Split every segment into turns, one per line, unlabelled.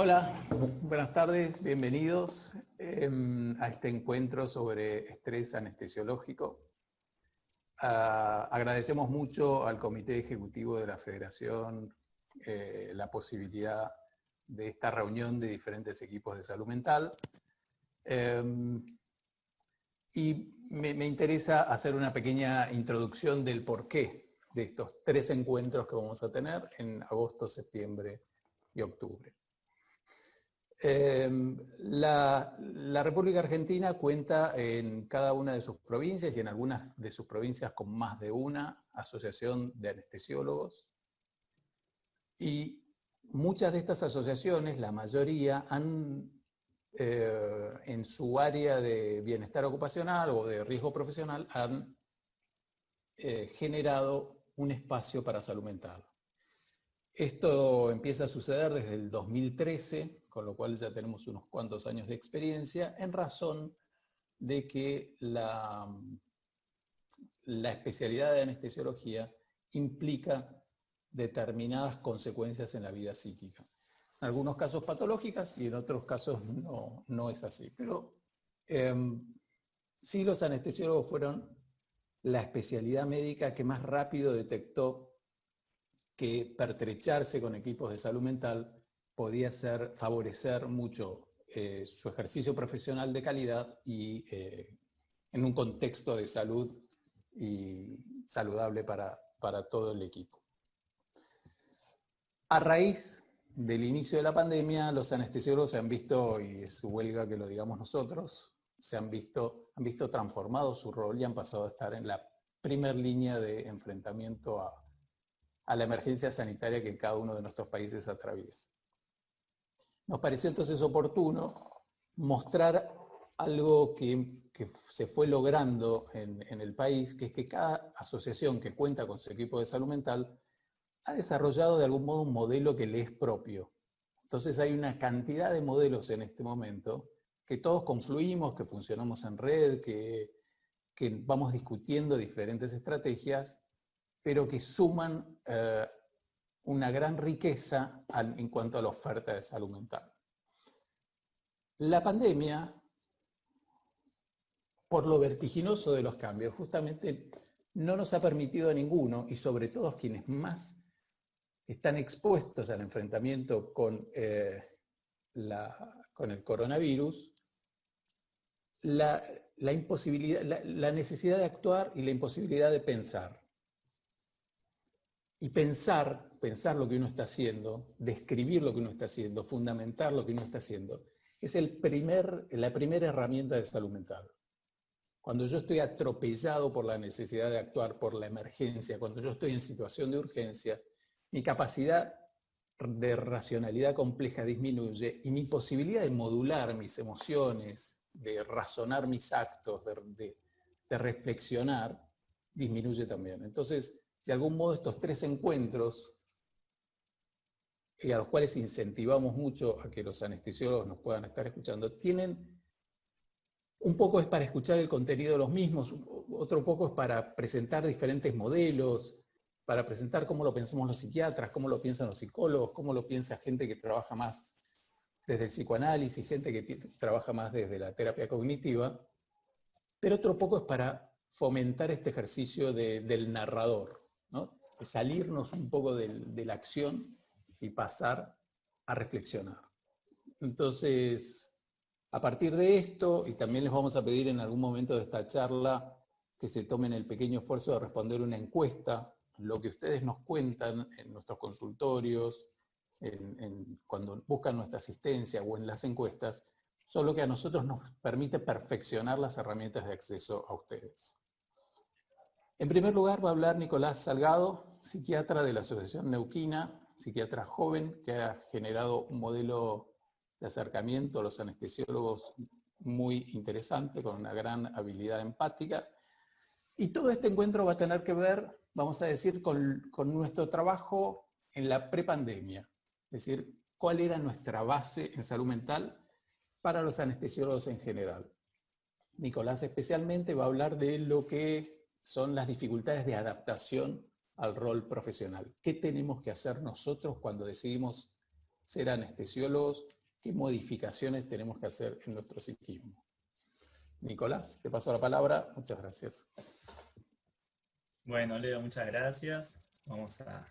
Hola, buenas tardes, bienvenidos a este encuentro sobre estrés anestesiológico. Agradecemos mucho al Comité Ejecutivo de la Federación la posibilidad de esta reunión de diferentes equipos de salud mental. Y me interesa hacer una pequeña introducción del porqué de estos 3 encuentros que vamos a tener en agosto, septiembre y octubre. La República Argentina cuenta en cada una de sus provincias y en algunas de sus provincias con más de una asociación de anestesiólogos. Y muchas de estas asociaciones, la mayoría, han en su área de bienestar ocupacional o de riesgo profesional, han generado un espacio para salud mental. Esto empieza a suceder desde el 2013, con lo cual ya tenemos unos cuantos años de experiencia, en razón de que la especialidad de anestesiología implica determinadas consecuencias en la vida psíquica. En algunos casos patológicas y en otros casos no es así. Pero sí, los anestesiólogos fueron la especialidad médica que más rápido detectó que pertrecharse con equipos de salud mental podía favorecer mucho su ejercicio profesional de calidad y en un contexto de salud y saludable para todo el equipo. A raíz del inicio de la pandemia, los anestesiólogos se han visto, y es huelga que lo digamos nosotros, han visto transformado su rol y han pasado a estar en la primera línea de enfrentamiento a la emergencia sanitaria que cada uno de nuestros países atraviesa. Nos pareció entonces oportuno mostrar algo que se fue logrando en el país, que es que cada asociación que cuenta con su equipo de salud mental ha desarrollado de algún modo un modelo que le es propio. Entonces hay una cantidad de modelos en este momento que todos confluimos, que funcionamos en red, que vamos discutiendo diferentes estrategias, pero que suman una gran riqueza en cuanto a la oferta de salud mental. La pandemia, por lo vertiginoso de los cambios, justamente no nos ha permitido a ninguno, y sobre todo a quienes más están expuestos al enfrentamiento con el coronavirus, la necesidad de actuar y la imposibilidad de pensar. Y pensar lo que uno está haciendo, describir lo que uno está haciendo, fundamentar lo que uno está haciendo, es la primera herramienta de salud mental. Cuando yo estoy atropellado por la necesidad de actuar, por la emergencia, cuando yo estoy en situación de urgencia, mi capacidad de racionalidad compleja disminuye y mi posibilidad de modular mis emociones, de razonar mis actos, de reflexionar, disminuye también. Entonces, de algún modo estos 3 encuentros, y a los cuales incentivamos mucho a que los anestesiólogos nos puedan estar escuchando, tienen un poco es para escuchar el contenido de los mismos, otro poco es para presentar diferentes modelos, para presentar cómo lo pensamos los psiquiatras, cómo lo piensan los psicólogos, cómo lo piensa gente que trabaja más desde el psicoanálisis, gente que trabaja más desde la terapia cognitiva, pero otro poco es para fomentar este ejercicio del narrador, ¿no? De salirnos un poco de la acción y pasar a reflexionar. Entonces, a partir de esto, y también les vamos a pedir en algún momento de esta charla que se tomen el pequeño esfuerzo de responder una encuesta, lo que ustedes nos cuentan en nuestros consultorios, cuando buscan nuestra asistencia o en las encuestas, son lo que a nosotros nos permite perfeccionar las herramientas de acceso a ustedes. En primer lugar va a hablar Nicolás Salgado, psiquiatra de la Asociación Neuquina, psiquiatra joven que ha generado un modelo de acercamiento a los anestesiólogos muy interesante, con una gran habilidad empática. Y todo este encuentro va a tener que ver, vamos a decir, con nuestro trabajo en la prepandemia. Es decir, cuál era nuestra base en salud mental para los anestesiólogos en general. Nicolás especialmente va a hablar de lo que son las dificultades de adaptación al rol profesional. ¿Qué tenemos que hacer nosotros cuando decidimos ser anestesiólogos, qué modificaciones tenemos que hacer en nuestro psiquismo. Nicolás, te paso la palabra. Muchas gracias.
Bueno, Leo, muchas gracias. Vamos a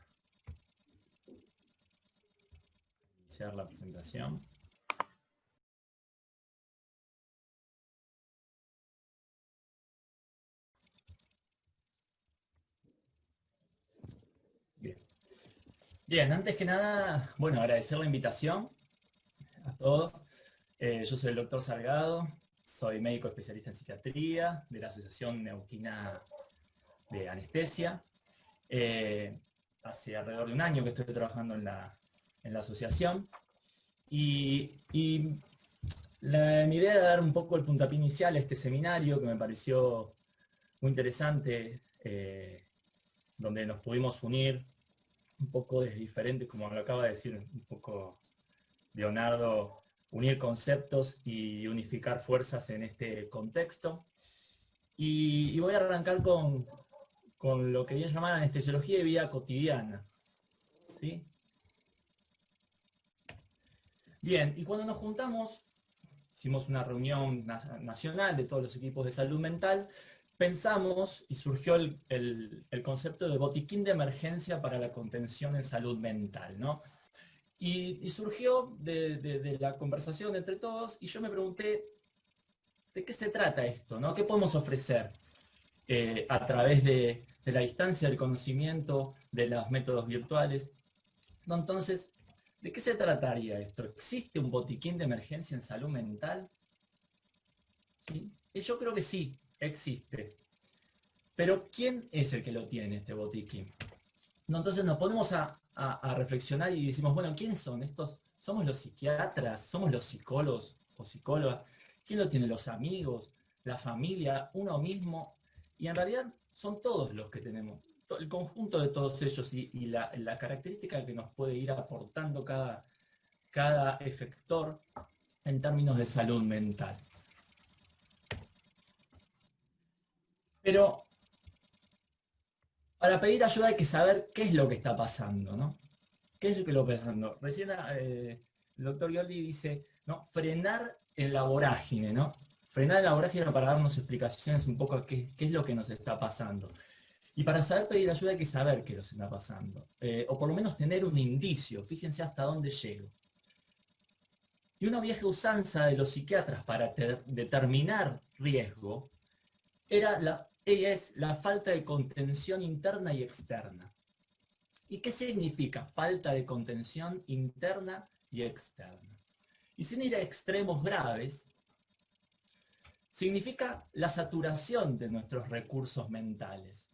iniciar la presentación. Bien, antes que nada, bueno, agradecer la invitación a todos. Yo soy el doctor Salgado, soy médico especialista en psiquiatría de la Asociación Neuquina de Anestesia. Hace alrededor de un año que estoy trabajando en la asociación. Mi idea era dar un poco el puntapié inicial a este seminario que me pareció muy interesante, donde nos pudimos unir un poco desde diferentes, como lo acaba de decir un poco Leonardo, unir conceptos y unificar fuerzas en este contexto. Y voy a arrancar con lo que bien llamar anestesiología de vida cotidiana. ¿Sí? Bien, y cuando nos juntamos, hicimos una reunión nacional de todos los equipos de salud mental, pensamos y surgió el concepto de botiquín de emergencia para la contención en salud mental, ¿no? Y surgió de la conversación entre todos, y yo me pregunté, ¿de qué se trata esto, ¿no? ¿Qué podemos ofrecer a través de la distancia del conocimiento, de los métodos virtuales? ¿No? Entonces, ¿de qué se trataría esto? ¿Existe un botiquín de emergencia en salud mental? ¿Sí? Y yo creo que sí, existe. Pero ¿quién es el que lo tiene, este botiquín? No, entonces nos ponemos a reflexionar y decimos, bueno, ¿quiénes son estos? ¿Somos los psiquiatras? ¿Somos los psicólogos o psicólogas? ¿Quién lo tiene? ¿Los amigos? ¿La familia? ¿Uno mismo? Y en realidad son todos los que tenemos, el conjunto de todos ellos y la característica que nos puede ir aportando cada efector en términos de salud mental. Pero para pedir ayuda hay que saber qué es lo que está pasando, ¿no? ¿Qué es lo que está pasando? Recién el doctor Gioldi dice, ¿no? Frenar en la vorágine, ¿no? Frenar en la vorágine para darnos explicaciones un poco a qué es lo que nos está pasando. Y para saber pedir ayuda hay que saber qué nos está pasando. O por lo menos tener un indicio, fíjense hasta dónde llego. Y una vieja usanza de los psiquiatras para determinar riesgo es la falta de contención interna y externa. ¿Y qué significa falta de contención interna y externa? Y sin ir a extremos graves, significa la saturación de nuestros recursos mentales.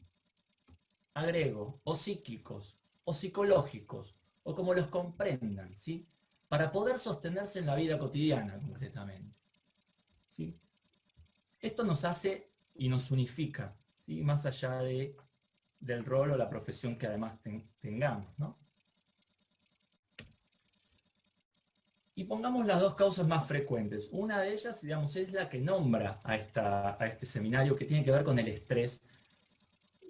Agrego, o psíquicos, o psicológicos, o como los comprendan, ¿sí? Para poder sostenerse en la vida cotidiana, concretamente. ¿Sí? Esto nos hace y nos unifica, ¿sí? Más allá del rol o la profesión que además tengamos, ¿no? Y pongamos las dos causas más frecuentes. Una de ellas, digamos, es la que nombra a este seminario, que tiene que ver con el estrés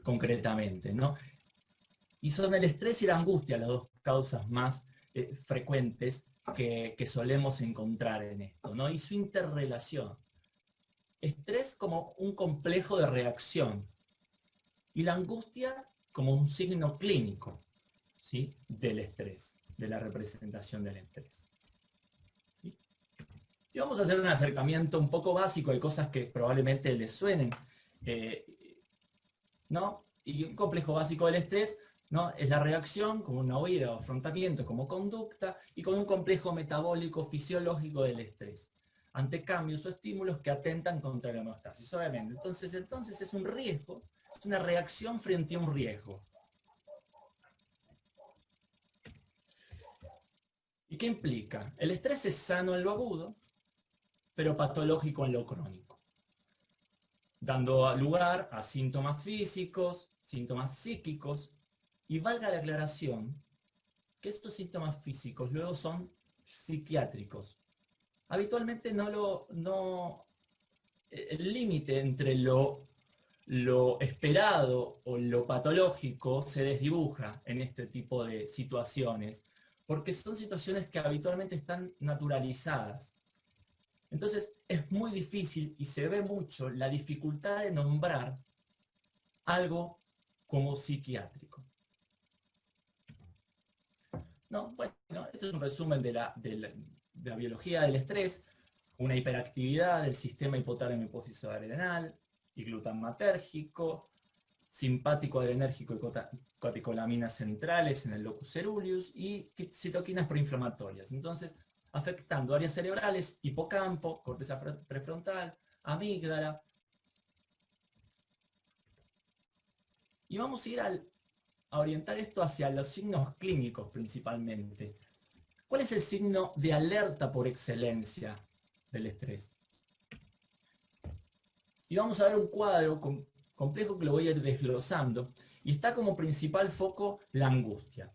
concretamente, ¿no? Y son el estrés y la angustia las dos causas más frecuentes que solemos encontrar en esto, ¿no? Y su interrelación. Estrés como un complejo de reacción y la angustia como un signo clínico, ¿sí? Del estrés, de la representación del estrés. ¿Sí? Y vamos a hacer un acercamiento un poco básico de cosas que probablemente les suenen, ¿no? Y un complejo básico del estrés, ¿no? Es la reacción como una huida o afrontamiento como conducta y con un complejo metabólico fisiológico del estrés ante cambios o estímulos que atentan contra la homeostasis. Obviamente, entonces es un riesgo, es una reacción frente a un riesgo. ¿Y qué implica? El estrés es sano en lo agudo, pero patológico en lo crónico, dando lugar a síntomas físicos, síntomas psíquicos, y valga la aclaración que estos síntomas físicos luego son psiquiátricos. Habitualmente el límite entre lo esperado o lo patológico se desdibuja en este tipo de situaciones, porque son situaciones que habitualmente están naturalizadas. Entonces es muy difícil y se ve mucho la dificultad de nombrar algo como psiquiátrico. No, bueno, esto es un resumen de la biología del estrés, una hiperactividad del sistema hipotálamo hipófisis adrenal y glutamatérgico, simpático adrenérgico y catecolaminas centrales en el locus ceruleus y citoquinas proinflamatorias. Entonces, afectando áreas cerebrales, hipocampo, corteza prefrontal, amígdala. Y vamos a ir a orientar esto hacia los signos clínicos principalmente. ¿Cuál es el signo de alerta por excelencia del estrés? Y vamos a ver un cuadro complejo que lo voy a ir desglosando, y está como principal foco la angustia.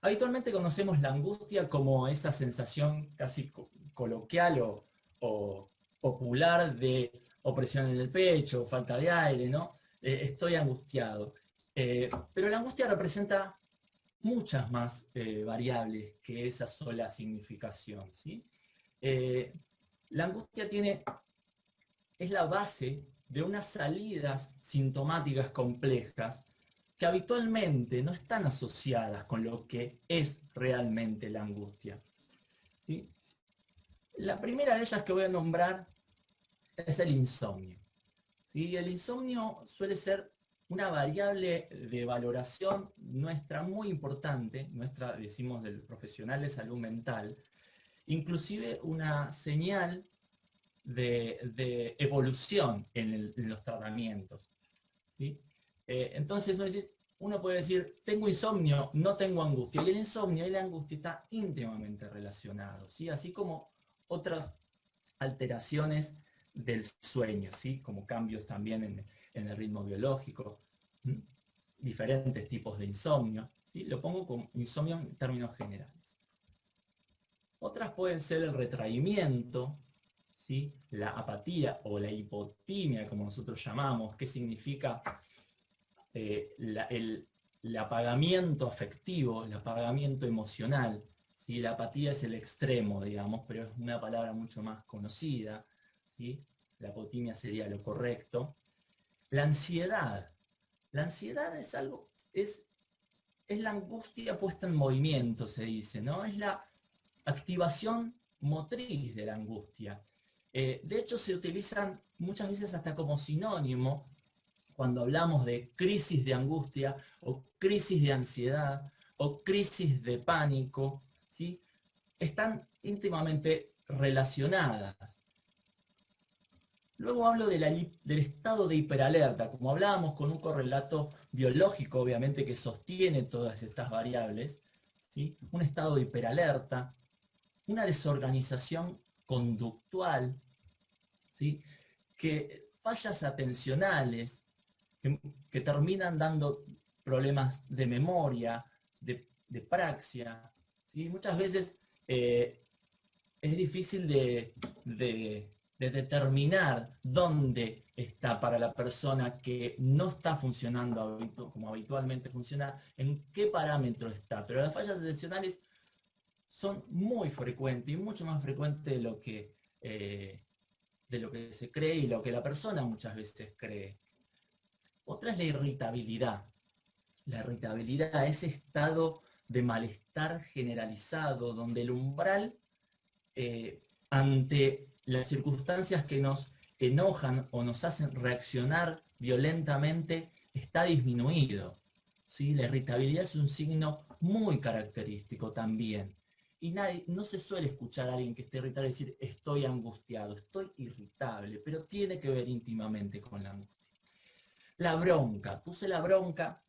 Habitualmente conocemos la angustia como esa sensación casi coloquial o popular de opresión en el pecho, falta de aire, ¿no? Estoy angustiado. Pero la angustia representa muchas más variables que esa sola significación, ¿sí? La angustia es la base de unas salidas sintomáticas complejas que habitualmente no están asociadas con lo que es realmente la angustia, ¿sí? La primera de ellas que voy a nombrar es el insomnio, ¿sí? El insomnio suele ser una variable de valoración nuestra muy importante, nuestra, decimos, del profesional de salud mental, inclusive una señal de evolución en los tratamientos, ¿sí? Entonces uno puede decir, tengo insomnio, no tengo angustia. Y el insomnio y la angustia están íntimamente relacionados, ¿sí? Así como otras alteraciones del sueño, ¿sí? Como cambios también en el ritmo biológico, ¿sí? Diferentes tipos de insomnio, ¿sí? Lo pongo como insomnio en términos generales. Otras pueden ser el retraimiento, ¿sí? La apatía o la hipotimia, como nosotros llamamos, que significa el apagamiento afectivo, el apagamiento emocional, ¿sí? La apatía es el extremo, digamos, pero es una palabra mucho más conocida, ¿sí? La apotimia sería lo correcto. La ansiedad es algo, es la angustia puesta en movimiento, se dice, ¿no? Es la activación motriz de la angustia. De hecho, se utilizan muchas veces hasta como sinónimo cuando hablamos de crisis de angustia o crisis de ansiedad o crisis de pánico, ¿sí? Están íntimamente relacionadas. Luego hablo del estado de hiperalerta, como hablábamos, con un correlato biológico, obviamente, que sostiene todas estas variables, ¿sí? Un estado de hiperalerta, una desorganización conductual, ¿sí? Que fallas atencionales, que terminan dando problemas de memoria, de praxia, ¿sí? Muchas veces es difícil de determinar dónde está para la persona que no está funcionando como habitualmente funciona, en qué parámetro está. Pero las fallas atencionales son muy frecuentes y mucho más frecuentes de lo que se cree y lo que la persona muchas veces cree. Otra es la irritabilidad. La irritabilidad, ese estado de malestar generalizado, donde el umbral ante las circunstancias que nos enojan o nos hacen reaccionar violentamente está disminuido, ¿sí? La irritabilidad es un signo muy característico también. Y no se suele escuchar a alguien que esté irritable decir estoy angustiado, estoy irritable, pero tiene que ver íntimamente con la angustia. La bronca, puse la bronca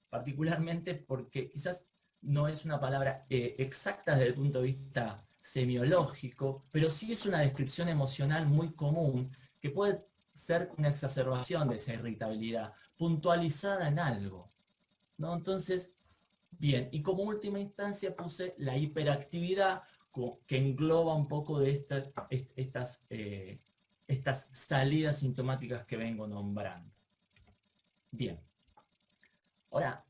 particularmente porque quizás no es una palabra exacta desde el punto de vista semiológico, pero sí es una descripción emocional muy común que puede ser una exacerbación de esa irritabilidad, puntualizada en algo, ¿no? Entonces, bien, y como última instancia puse la hiperactividad que engloba un poco de estas salidas sintomáticas que vengo nombrando. Bien. Ahora,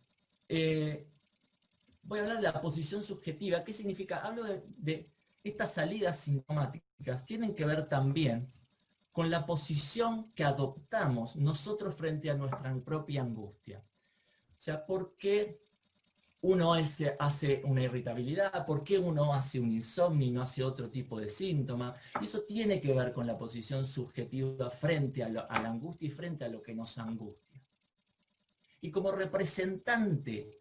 voy a hablar de la posición subjetiva. ¿Qué significa? Hablo de estas salidas sintomáticas, tienen que ver también con la posición que adoptamos nosotros frente a nuestra propia angustia. O sea, ¿por qué uno hace una irritabilidad? ¿Por qué uno hace un insomnio y no hace otro tipo de síntoma? Eso tiene que ver con la posición subjetiva frente a la angustia y frente a lo que nos angustia. Y como representante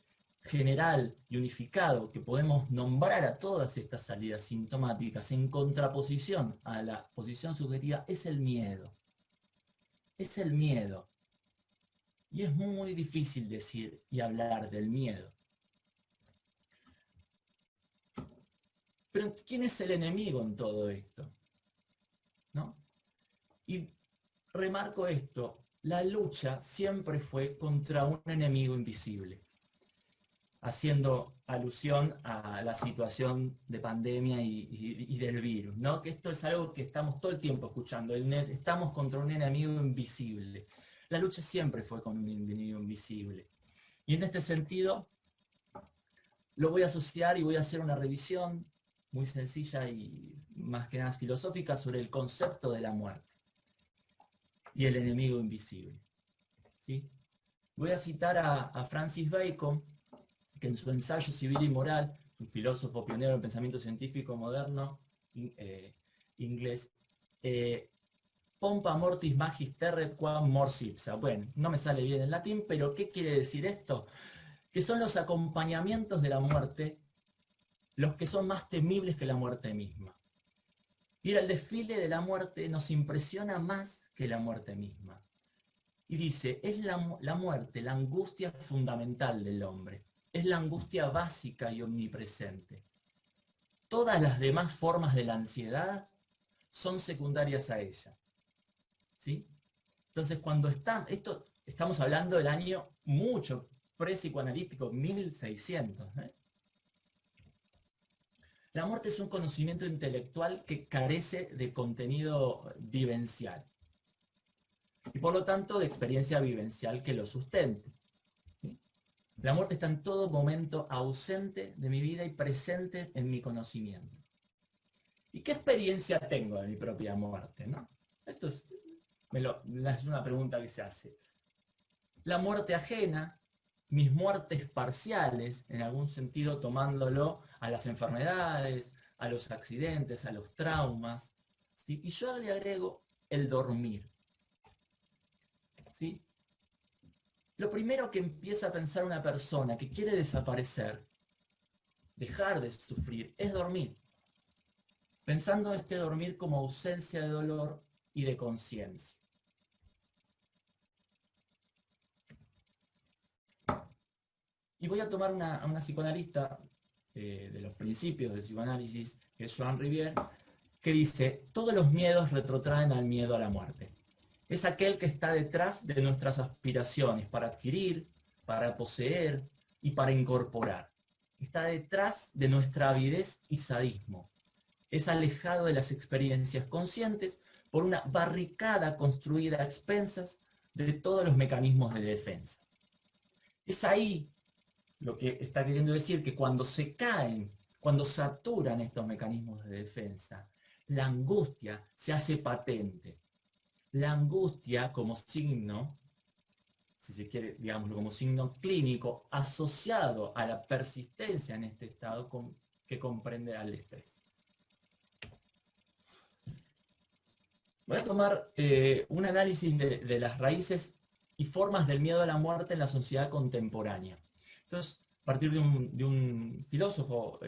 general y unificado que podemos nombrar a todas estas salidas sintomáticas en contraposición a la posición subjetiva es el miedo. Es el miedo. Y es muy difícil decir y hablar del miedo. Pero ¿quién es el enemigo en todo esto? ¿No? Y remarco esto, la lucha siempre fue contra un enemigo invisible, haciendo alusión a la situación de pandemia y del virus, ¿no? Que esto es algo que estamos todo el tiempo escuchando, estamos contra un enemigo invisible. La lucha siempre fue con un enemigo invisible. Y en este sentido, lo voy a asociar y voy a hacer una revisión muy sencilla y más que nada filosófica sobre el concepto de la muerte y el enemigo invisible. ¿Sí? Voy a citar a Francis Bacon, que en su ensayo Civil y Moral, un filósofo pionero del pensamiento científico moderno inglés, pompa mortis magis terret quam mors ipsa. Bueno, no me sale bien en latín, pero ¿qué quiere decir esto? Que son los acompañamientos de la muerte los que son más temibles que la muerte misma. Ir al desfile de la muerte nos impresiona más que la muerte misma. Y dice, es la muerte, la angustia fundamental del hombre. Es la angustia básica y omnipresente. Todas las demás formas de la ansiedad son secundarias a ella. ¿Sí? Entonces, cuando estamos hablando del año mucho pre-psicoanalítico, 1600. La muerte es un conocimiento intelectual que carece de contenido vivencial. Y por lo tanto, de experiencia vivencial que lo sustente. ¿Sí? La muerte está en todo momento ausente de mi vida y presente en mi conocimiento. ¿Y qué experiencia tengo de mi propia muerte? ¿No? Esto es una pregunta que se hace. La muerte ajena, mis muertes parciales, en algún sentido tomándolo a las enfermedades, a los accidentes, a los traumas, ¿sí? Y yo le agrego el dormir. ¿Sí? Lo primero que empieza a pensar una persona que quiere desaparecer, dejar de sufrir, es dormir. Pensando este dormir como ausencia de dolor y de conciencia. Y voy a tomar a una psicoanalista de los principios del psicoanálisis, que es Joan Rivière, que dice, todos los miedos retrotraen al miedo a la muerte. Es aquel que está detrás de nuestras aspiraciones para adquirir, para poseer y para incorporar. Está detrás de nuestra avidez y sadismo. Es alejado de las experiencias conscientes por una barricada construida a expensas de todos los mecanismos de defensa. Es ahí lo que está queriendo decir que cuando se caen, cuando saturan estos mecanismos de defensa, la angustia se hace patente. La angustia como signo, si se quiere, digamos, como signo clínico, asociado a la persistencia en este estado que comprende al estrés. Voy a tomar un análisis de las raíces y formas del miedo a la muerte en la sociedad contemporánea. Entonces, a partir de un filósofo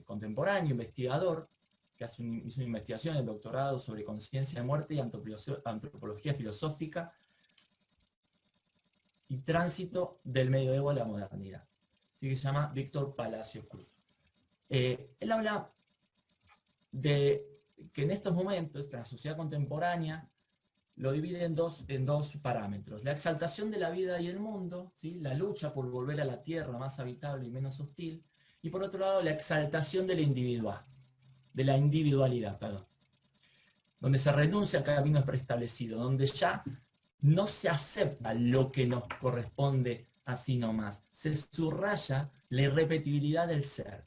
contemporáneo, investigador, que hizo una investigación, el doctorado sobre conciencia de muerte y antropología filosófica y tránsito del medioevo a la modernidad. Así que se llama Víctor Palacios Cruz. Él habla de que en estos momentos, la sociedad contemporánea lo divide en dos parámetros. La exaltación de la vida y el mundo, ¿sí? La lucha por volver a la tierra más habitable y menos hostil, y por otro lado la exaltación de la individualidad, donde se renuncia a caminos preestablecidos, donde ya no se acepta lo que nos corresponde así nomás. Se subraya la irrepetibilidad del ser.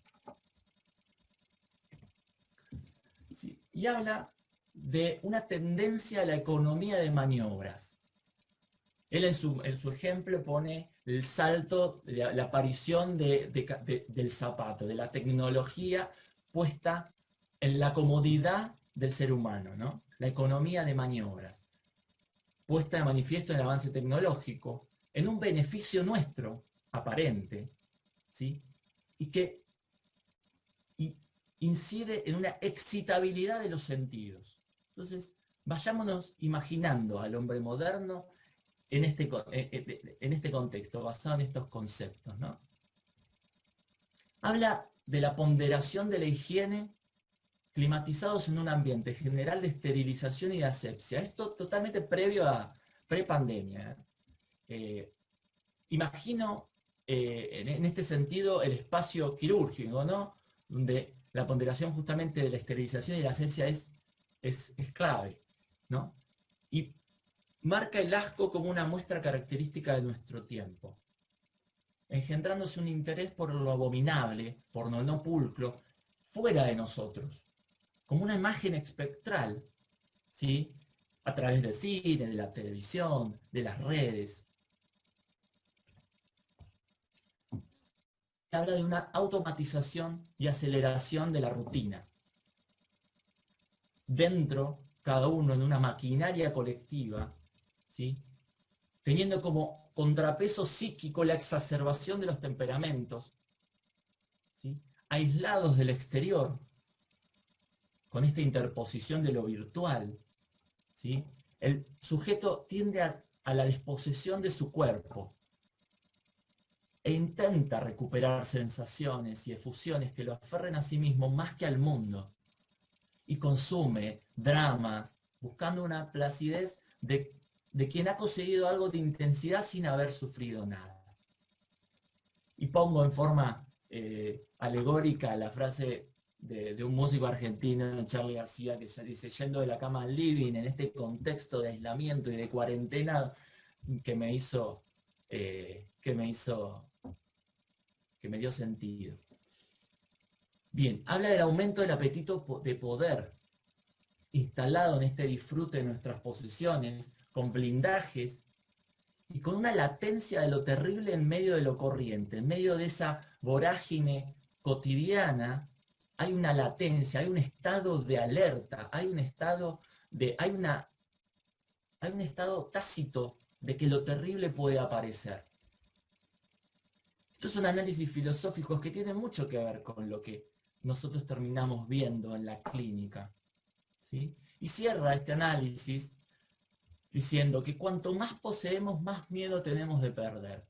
Sí, y habla de una tendencia a la economía de maniobras. Él en su ejemplo pone el salto, la aparición del zapato, de la tecnología puesta en la comodidad del ser humano, ¿no? La economía de maniobras, puesta de manifiesto en el avance tecnológico, en un beneficio nuestro, aparente, ¿sí? Y que incide en una excitabilidad de los sentidos. Entonces, vayámonos imaginando al hombre moderno en este contexto, basado en estos conceptos, ¿no? Habla de la ponderación de la higiene climatizados en un ambiente general de esterilización y de asepsia. Esto totalmente previo a pre-pandemia. Imagino en este sentido el espacio quirúrgico, ¿no? Donde la ponderación justamente de la esterilización y la asepsia es clave, ¿no? Y marca el asco como una muestra característica de nuestro tiempo, engendrándose un interés por lo abominable, por lo no pulcro, fuera de nosotros, como una imagen espectral, ¿sí? A través del cine, de la televisión, de las redes. Habla de una automatización y aceleración de la rutina. Dentro, cada uno en una maquinaria colectiva, ¿sí? Teniendo como contrapeso psíquico la exacerbación de los temperamentos, ¿sí? Aislados del exterior, con esta interposición de lo virtual, ¿sí? El sujeto tiende a la desposesión de su cuerpo e intenta recuperar sensaciones y efusiones que lo aferren a sí mismo más que al mundo, y consume dramas, buscando una placidez de quien ha conseguido algo de intensidad sin haber sufrido nada. Y pongo en forma alegórica la frase de un músico argentino, Charly García, que se dice: yendo de la cama al living, en este contexto de aislamiento y de cuarentena que me dio sentido. Bien, habla del aumento del apetito de poder instalado en este disfrute de nuestras posesiones, con blindajes y con una latencia de lo terrible en medio de lo corriente, en medio de esa vorágine cotidiana. Hay una latencia, hay un estado de alerta, hay un estado tácito de que lo terrible puede aparecer. Estos son análisis filosóficos que tienen mucho que ver con lo que nosotros terminamos viendo en la clínica, ¿sí? Y cierra este análisis diciendo que cuanto más poseemos, más miedo tenemos de perder.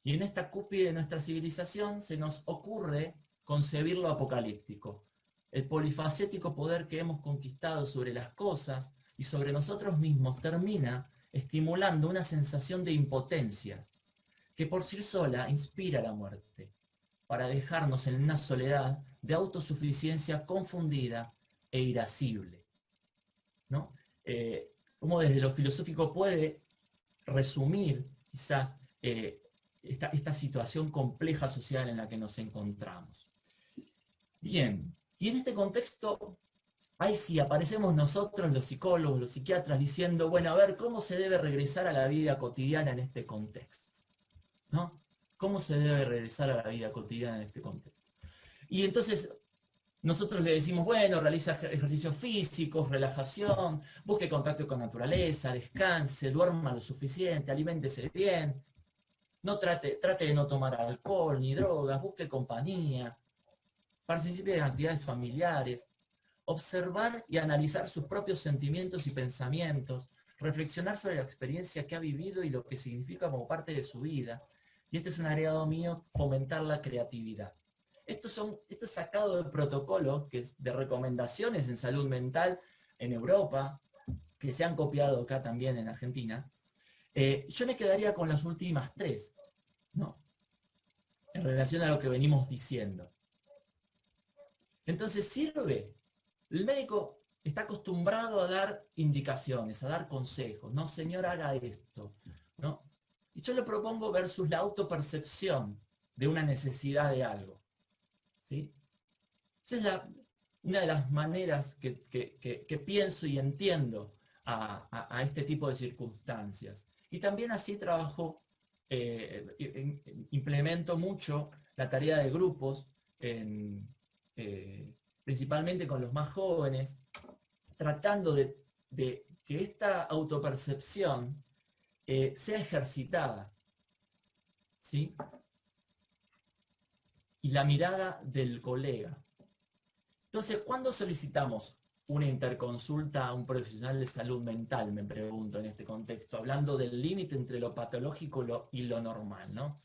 Y en esta cúspide de nuestra civilización se nos ocurre concebir lo apocalíptico, el polifacético poder que hemos conquistado sobre las cosas y sobre nosotros mismos termina estimulando una sensación de impotencia, que por sí sola inspira la muerte, para dejarnos en una soledad de autosuficiencia confundida e irascible, ¿no? Como desde lo filosófico puede resumir quizás esta situación compleja social en la que nos encontramos. Bien, y en este contexto, ahí sí aparecemos nosotros, los psicólogos, los psiquiatras, diciendo, bueno, a ver, ¿cómo se debe regresar a la vida cotidiana en este contexto? ¿No? ¿Cómo se debe regresar a la vida cotidiana en este contexto? Y entonces nosotros le decimos, bueno, realiza ejercicios físicos, relajación, busque contacto con naturaleza, descanse, duerma lo suficiente, aliméntese bien, no trate de no tomar alcohol ni drogas, busque compañía, participe en actividades familiares, observar y analizar sus propios sentimientos y pensamientos, reflexionar sobre la experiencia que ha vivido y lo que significa como parte de su vida. Y este es un agregado mío, fomentar la creatividad. Esto es sacado de protocolos, de recomendaciones en salud mental en Europa, que se han copiado acá también en Argentina. Yo me quedaría con las últimas tres, ¿no? En relación a lo que venimos diciendo. Entonces, ¿sirve? El médico está acostumbrado a dar indicaciones, a dar consejos. No, señor, haga esto, ¿no? Y yo le propongo versus la autopercepción de una necesidad de algo, ¿sí? Esa es una de las maneras que pienso y entiendo a este tipo de circunstancias. Y también así trabajo, implemento mucho la tarea de grupos, principalmente con los más jóvenes, tratando de que esta autopercepción sea ejercitada, ¿sí? Y la mirada del colega. Entonces, ¿cuándo solicitamos una interconsulta a un profesional de salud mental? Me pregunto en este contexto, hablando del límite entre lo patológico y lo normal, ¿no?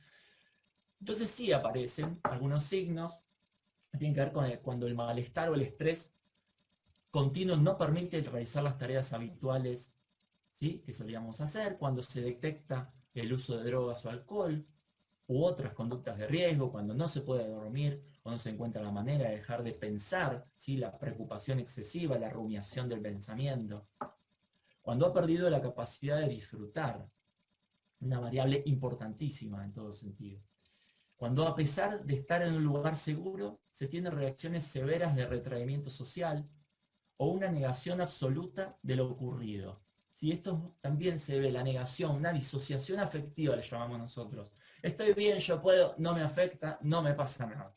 Entonces sí aparecen algunos signos que tienen que ver con cuando el malestar o el estrés continuo no permite realizar las tareas habituales, ¿sí?, que solíamos hacer, cuando se detecta el uso de drogas o alcohol, u otras conductas de riesgo, cuando no se puede dormir o no se encuentra la manera de dejar de pensar, ¿sí?, la preocupación excesiva, la rumiación del pensamiento, cuando ha perdido la capacidad de disfrutar, una variable importantísima en todo sentido. Cuando a pesar de estar en un lugar seguro, se tienen reacciones severas de retraimiento social o una negación absoluta de lo ocurrido. Si esto también se ve, la negación, una disociación afectiva le llamamos nosotros. Estoy bien, yo puedo, no me afecta, no me pasa nada.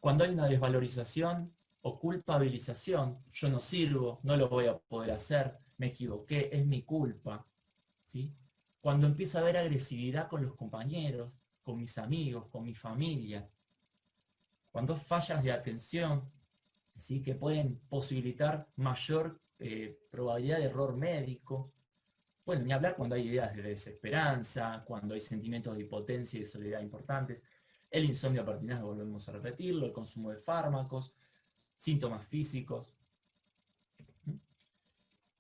Cuando hay una desvalorización o culpabilización, yo no sirvo, no lo voy a poder hacer, me equivoqué, es mi culpa, ¿sí? Cuando empieza a haber agresividad con los compañeros, con mis amigos, con mi familia. Cuando hay fallas de atención, ¿sí?, que pueden posibilitar mayor probabilidad de error médico. Bueno, ni hablar cuando hay ideas de desesperanza, cuando hay sentimientos de impotencia y de soledad importantes, el insomnio pertinaz, volvemos a repetirlo, el consumo de fármacos, síntomas físicos.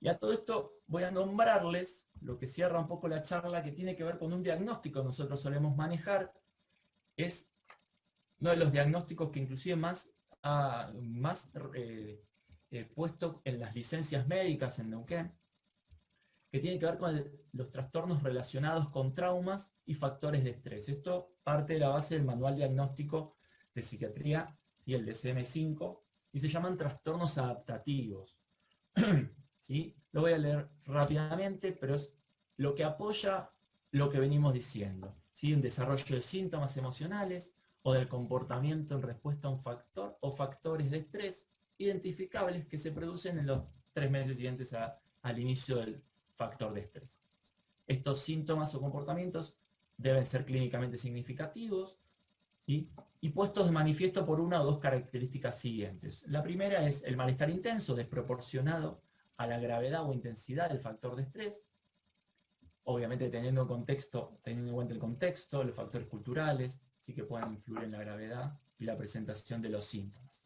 Y a todo esto voy a nombrarles lo que cierra un poco la charla, que tiene que ver con un diagnóstico que nosotros solemos manejar. Es uno de los diagnósticos que inclusive más puesto en las licencias médicas en Neuquén, que tiene que ver con los trastornos relacionados con traumas y factores de estrés. Esto parte de la base del manual diagnóstico de psiquiatría, ¿sí?, el DSM-5, y se llaman trastornos adaptativos. ¿Sí? Lo voy a leer rápidamente, pero es lo que apoya lo que venimos diciendo, ¿sí? Un desarrollo de síntomas emocionales o del comportamiento en respuesta a un factor o factores de estrés identificables que se producen en los 3 meses siguientes al inicio del factor de estrés. Estos síntomas o comportamientos deben ser clínicamente significativos, ¿sí?, y puestos de manifiesto por una o dos características siguientes. La primera es el malestar intenso, desproporcionado a la gravedad o intensidad del factor de estrés, obviamente teniendo en cuenta el contexto, los factores culturales, sí, que pueden influir en la gravedad y la presentación de los síntomas.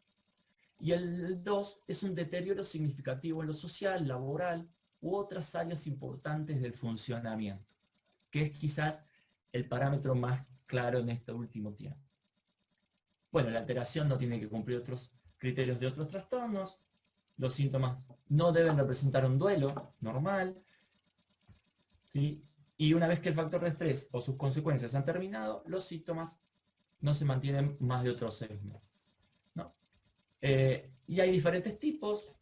Y el 2 es un deterioro significativo en lo social, laboral u otras áreas importantes del funcionamiento, que es quizás el parámetro más claro en este último tiempo. Bueno, la alteración no tiene que cumplir otros criterios de otros trastornos, los síntomas no deben representar un duelo normal, ¿sí?, y una vez que el factor de estrés o sus consecuencias han terminado, los síntomas no se mantienen más de otros 6 meses, ¿no? Y hay diferentes tipos.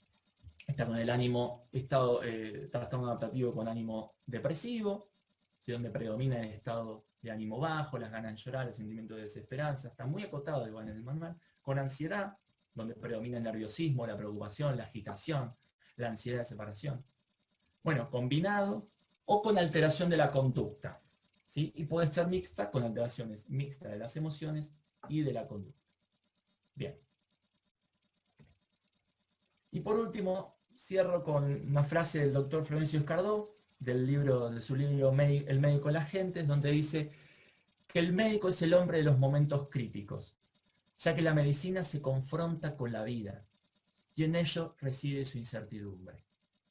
Está con el trastorno adaptativo con ánimo depresivo, ¿sí?, donde predomina el estado de ánimo bajo, las ganas de llorar, el sentimiento de desesperanza, está muy acotado igual en el manual, con ansiedad, donde predomina el nerviosismo, la preocupación, la agitación, la ansiedad de separación. Bueno, combinado o con alteración de la conducta, ¿sí?, y puede ser mixta, con alteraciones mixtas de las emociones y de la conducta. Bien. Y por último, cierro con una frase del doctor Florencio Escardó, de su libro El médico de las gentes, donde dice que el médico es el hombre de los momentos críticos, ya que la medicina se confronta con la vida, y en ello reside su incertidumbre.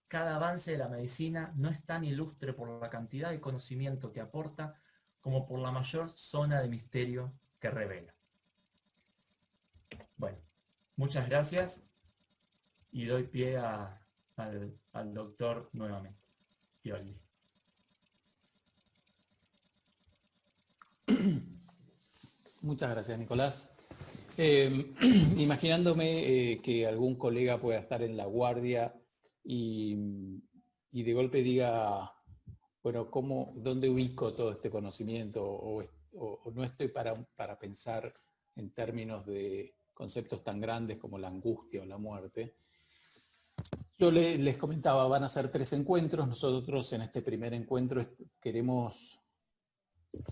Cada avance de la medicina no es tan ilustre por la cantidad de conocimiento que aporta como por la mayor zona de misterio que revela. Bueno, muchas gracias. y doy pie al doctor nuevamente. Pioli.
Muchas gracias, Nicolás. Imaginándome que algún colega pueda estar en la guardia y de golpe diga, bueno, ¿dónde ubico todo este conocimiento? O no estoy para pensar en términos de conceptos tan grandes como la angustia o la muerte. Yo les comentaba, van a ser 3 encuentros. Nosotros en este primer encuentro queremos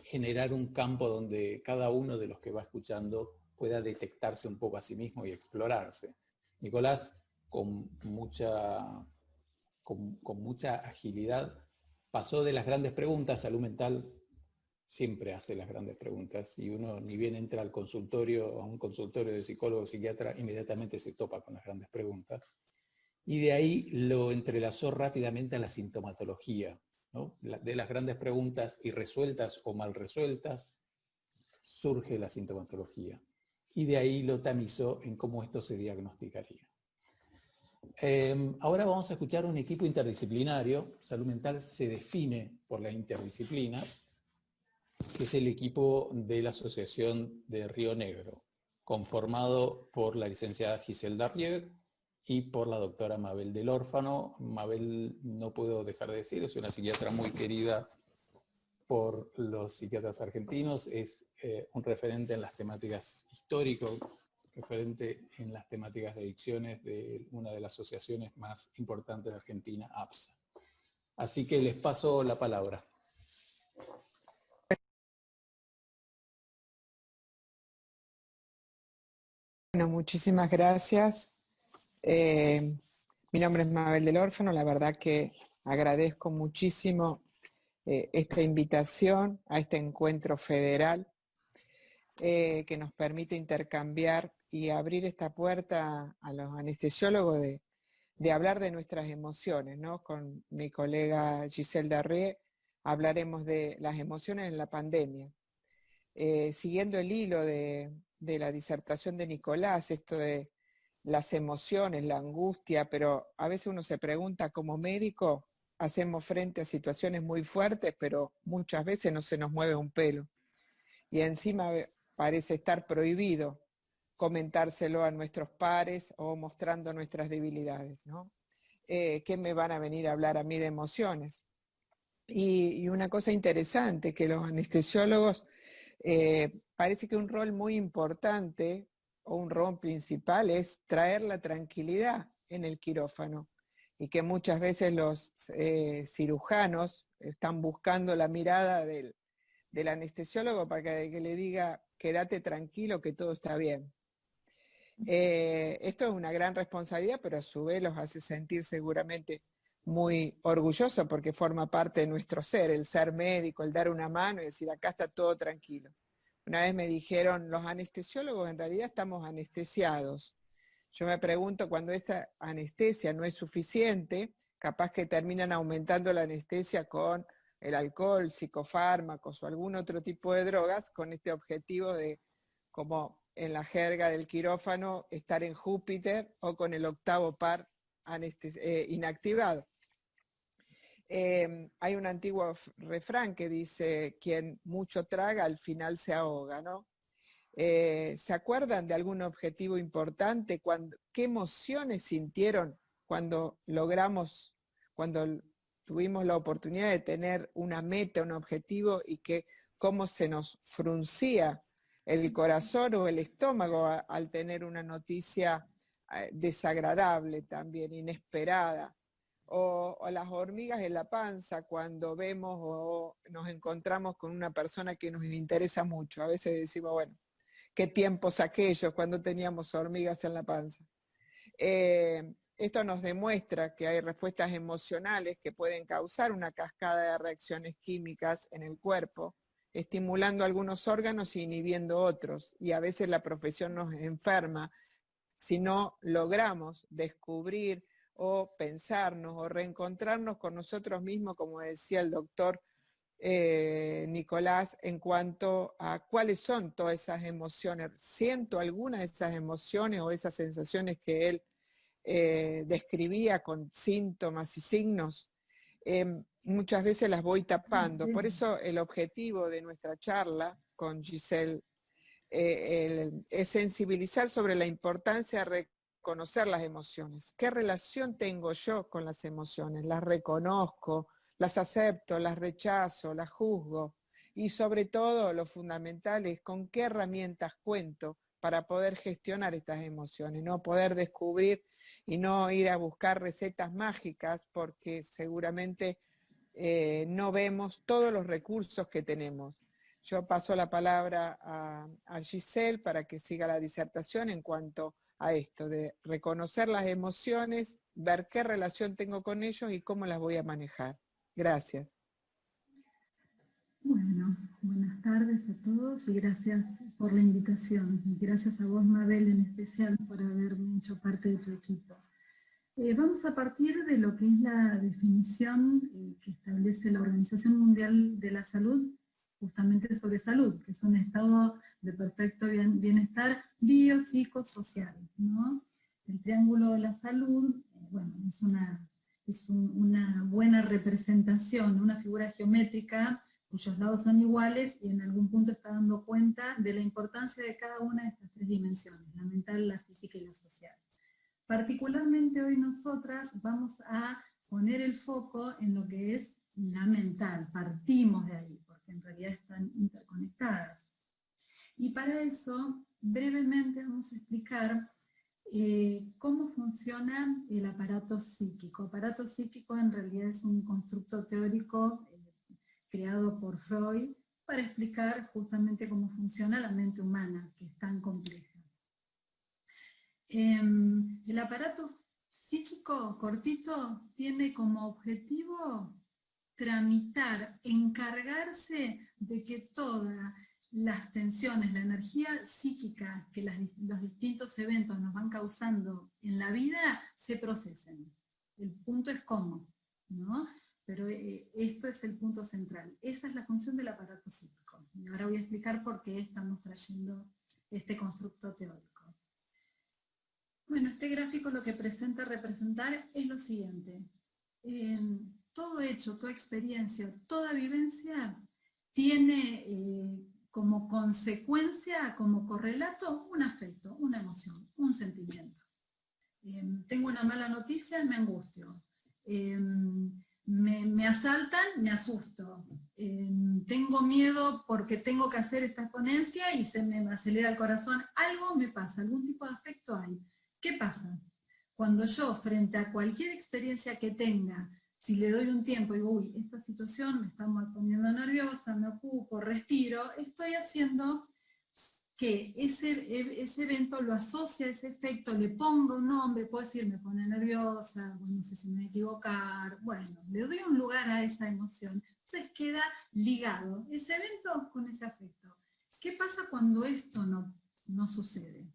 generar un campo donde cada uno de los que va escuchando pueda detectarse un poco a sí mismo y explorarse. Nicolás, con mucha agilidad, pasó de las grandes preguntas. Salud mental siempre hace las grandes preguntas, y uno ni bien entra al consultorio, a un consultorio de psicólogo o psiquiatra, inmediatamente se topa con las grandes preguntas. Y de ahí lo entrelazó rápidamente a la sintomatología, ¿no? De las grandes preguntas irresueltas o mal resueltas, surge la sintomatología. Y de ahí lo tamizó en cómo esto se diagnosticaría. Ahora vamos a escuchar un equipo interdisciplinario. Salud mental se define por la interdisciplina, que es el equipo de la Asociación de Río Negro, conformado por la licenciada Giselda Rieg y por la doctora Mabel del Órfano. Mabel, no puedo dejar de decir, es una psiquiatra muy querida por los psiquiatras argentinos, es un referente en las temáticas históricas, referente en las temáticas de adicciones de una de las asociaciones más importantes de Argentina, APSA. Así que les paso la palabra.
Bueno, muchísimas gracias. Mi nombre es Mabel del Órfano. La verdad que agradezco muchísimo esta invitación a este encuentro federal que nos permite intercambiar y abrir esta puerta a los anestesiólogos de hablar de nuestras emociones, ¿no? Con mi colega Giselda Rieg hablaremos de las emociones en la pandemia. Siguiendo el hilo de la disertación de Nicolás, esto de las emociones, la angustia, pero a veces uno se pregunta, como médico, hacemos frente a situaciones muy fuertes, pero muchas veces no se nos mueve un pelo. Y encima parece estar prohibido comentárselo a nuestros pares o mostrando nuestras debilidades, ¿no? ¿Qué me van a venir a hablar a mí de emociones? Y una cosa interesante, que los anestesiólogos parece que un rol muy importante o un rol principal es traer la tranquilidad en el quirófano, y que muchas veces los cirujanos están buscando la mirada del anestesiólogo para que le diga, quédate tranquilo que todo está bien. Esto es una gran responsabilidad, pero a su vez los hace sentir seguramente muy orgullosos, porque forma parte de nuestro ser, el ser médico, el dar una mano y decir, acá está todo tranquilo. Una vez me dijeron, los anestesiólogos en realidad estamos anestesiados. Yo me pregunto, cuando esta anestesia no es suficiente, capaz que terminan aumentando la anestesia con el alcohol, psicofármacos o algún otro tipo de drogas, con este objetivo de, como en la jerga del quirófano, estar en Júpiter o con el octavo par inactivado. Hay un antiguo refrán que dice, quien mucho traga al final se ahoga, ¿no? ¿Se acuerdan de algún objetivo importante? ¿Qué emociones sintieron cuando tuvimos la oportunidad de tener una meta, un objetivo, y cómo se nos fruncía el corazón o el estómago al tener una noticia desagradable también, inesperada? O las hormigas en la panza cuando vemos o nos encontramos con una persona que nos interesa mucho. A veces decimos, bueno, qué tiempos aquellos cuando teníamos hormigas en la panza. Esto nos demuestra que hay respuestas emocionales que pueden causar una cascada de reacciones químicas en el cuerpo, estimulando algunos órganos e inhibiendo otros. Y a veces la profesión nos enferma si no logramos descubrir o pensarnos o reencontrarnos con nosotros mismos, como decía el doctor Nicolás, en cuanto a cuáles son todas esas emociones. ¿Siento alguna de esas emociones o esas sensaciones que él describía con síntomas y signos, muchas veces las voy tapando. Por eso el objetivo de nuestra charla con Giselle es sensibilizar sobre la importancia de reconocer las emociones. ¿Qué relación tengo yo con las emociones? Las reconozco, las acepto, las rechazo, las juzgo. Y sobre todo, lo fundamental es con qué herramientas cuento para poder gestionar estas emociones, no poder descubrir y no ir a buscar recetas mágicas, porque seguramente no vemos todos los recursos que tenemos. Yo paso la palabra a Giselle para que siga la disertación en cuanto a esto, de reconocer las emociones, ver qué relación tengo con ellos y cómo las voy a manejar. Gracias.
Bueno, buenas tardes a todos y gracias por la invitación. Y gracias a vos, Mabel, en especial por haber hecho parte de tu equipo. Vamos a partir de lo que es la definición que establece la Organización Mundial de la Salud, justamente sobre salud, que es un estado de perfecto bienestar biopsicosocial, ¿no? El triángulo de la salud, bueno, es una buena representación, una figura geométrica cuyos lados son iguales y en algún punto está dando cuenta de la importancia de cada una de estas tres dimensiones, la mental, la física y la social. Particularmente hoy nosotras vamos a poner el foco en lo que es la mental, partimos de ahí, porque en realidad están interconectadas. Y para eso, brevemente vamos a explicar cómo funciona el aparato psíquico. Aparato psíquico en realidad es un constructo teórico creado por Freud para explicar justamente cómo funciona la mente humana, que es tan compleja. El aparato psíquico cortito tiene como objetivo tramitar, encargarse de que todas las tensiones, la energía psíquica que los distintos eventos nos van causando en la vida se procesen. El punto es cómo, ¿no? Pero esto es el punto central. Esa es la función del aparato psíquico. Y ahora voy a explicar por qué estamos trayendo este constructo teórico. Bueno, este gráfico lo que presenta representar es lo siguiente. Todo hecho, toda experiencia, toda vivencia tiene como consecuencia, como correlato, un afecto, una emoción, un sentimiento. Tengo una mala noticia, me angustio. Me asaltan, me asusto. Tengo miedo porque tengo que hacer esta ponencia y se me acelera el corazón. Algo me pasa, algún tipo de afecto hay. ¿Qué pasa? Cuando yo, frente a cualquier experiencia que tenga, si le doy un tiempo y digo, uy, esta situación me está poniendo nerviosa, me ocupo, respiro, estoy haciendo que ese evento lo asocie a ese efecto, le pongo un nombre, puedo decir, me pone nerviosa, no sé si me voy a equivocar, bueno, le doy un lugar a esa emoción, entonces queda ligado ese evento con ese afecto. ¿Qué pasa cuando esto no sucede?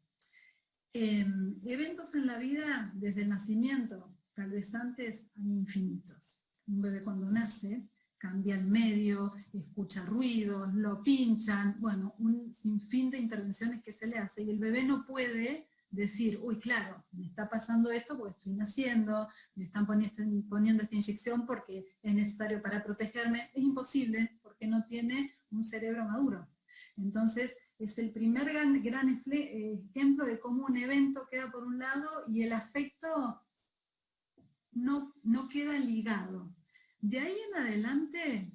Eventos en la vida, desde el nacimiento, tal vez antes, hay infinitos. Un bebé cuando nace, cambia el medio, escucha ruidos, lo pinchan, bueno, un sinfín de intervenciones que se le hace, y el bebé no puede decir, uy, claro, me está pasando esto porque estoy naciendo, me están poniendo esta inyección porque es necesario para protegerme. Es imposible porque no tiene un cerebro maduro. Entonces, es el primer gran ejemplo de cómo un evento queda por un lado y el afecto no queda ligado. De ahí en adelante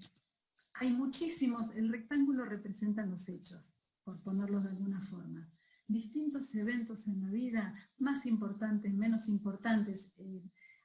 hay muchísimos, el rectángulo representa los hechos, por ponerlos de alguna forma. Distintos eventos en la vida, más importantes, menos importantes.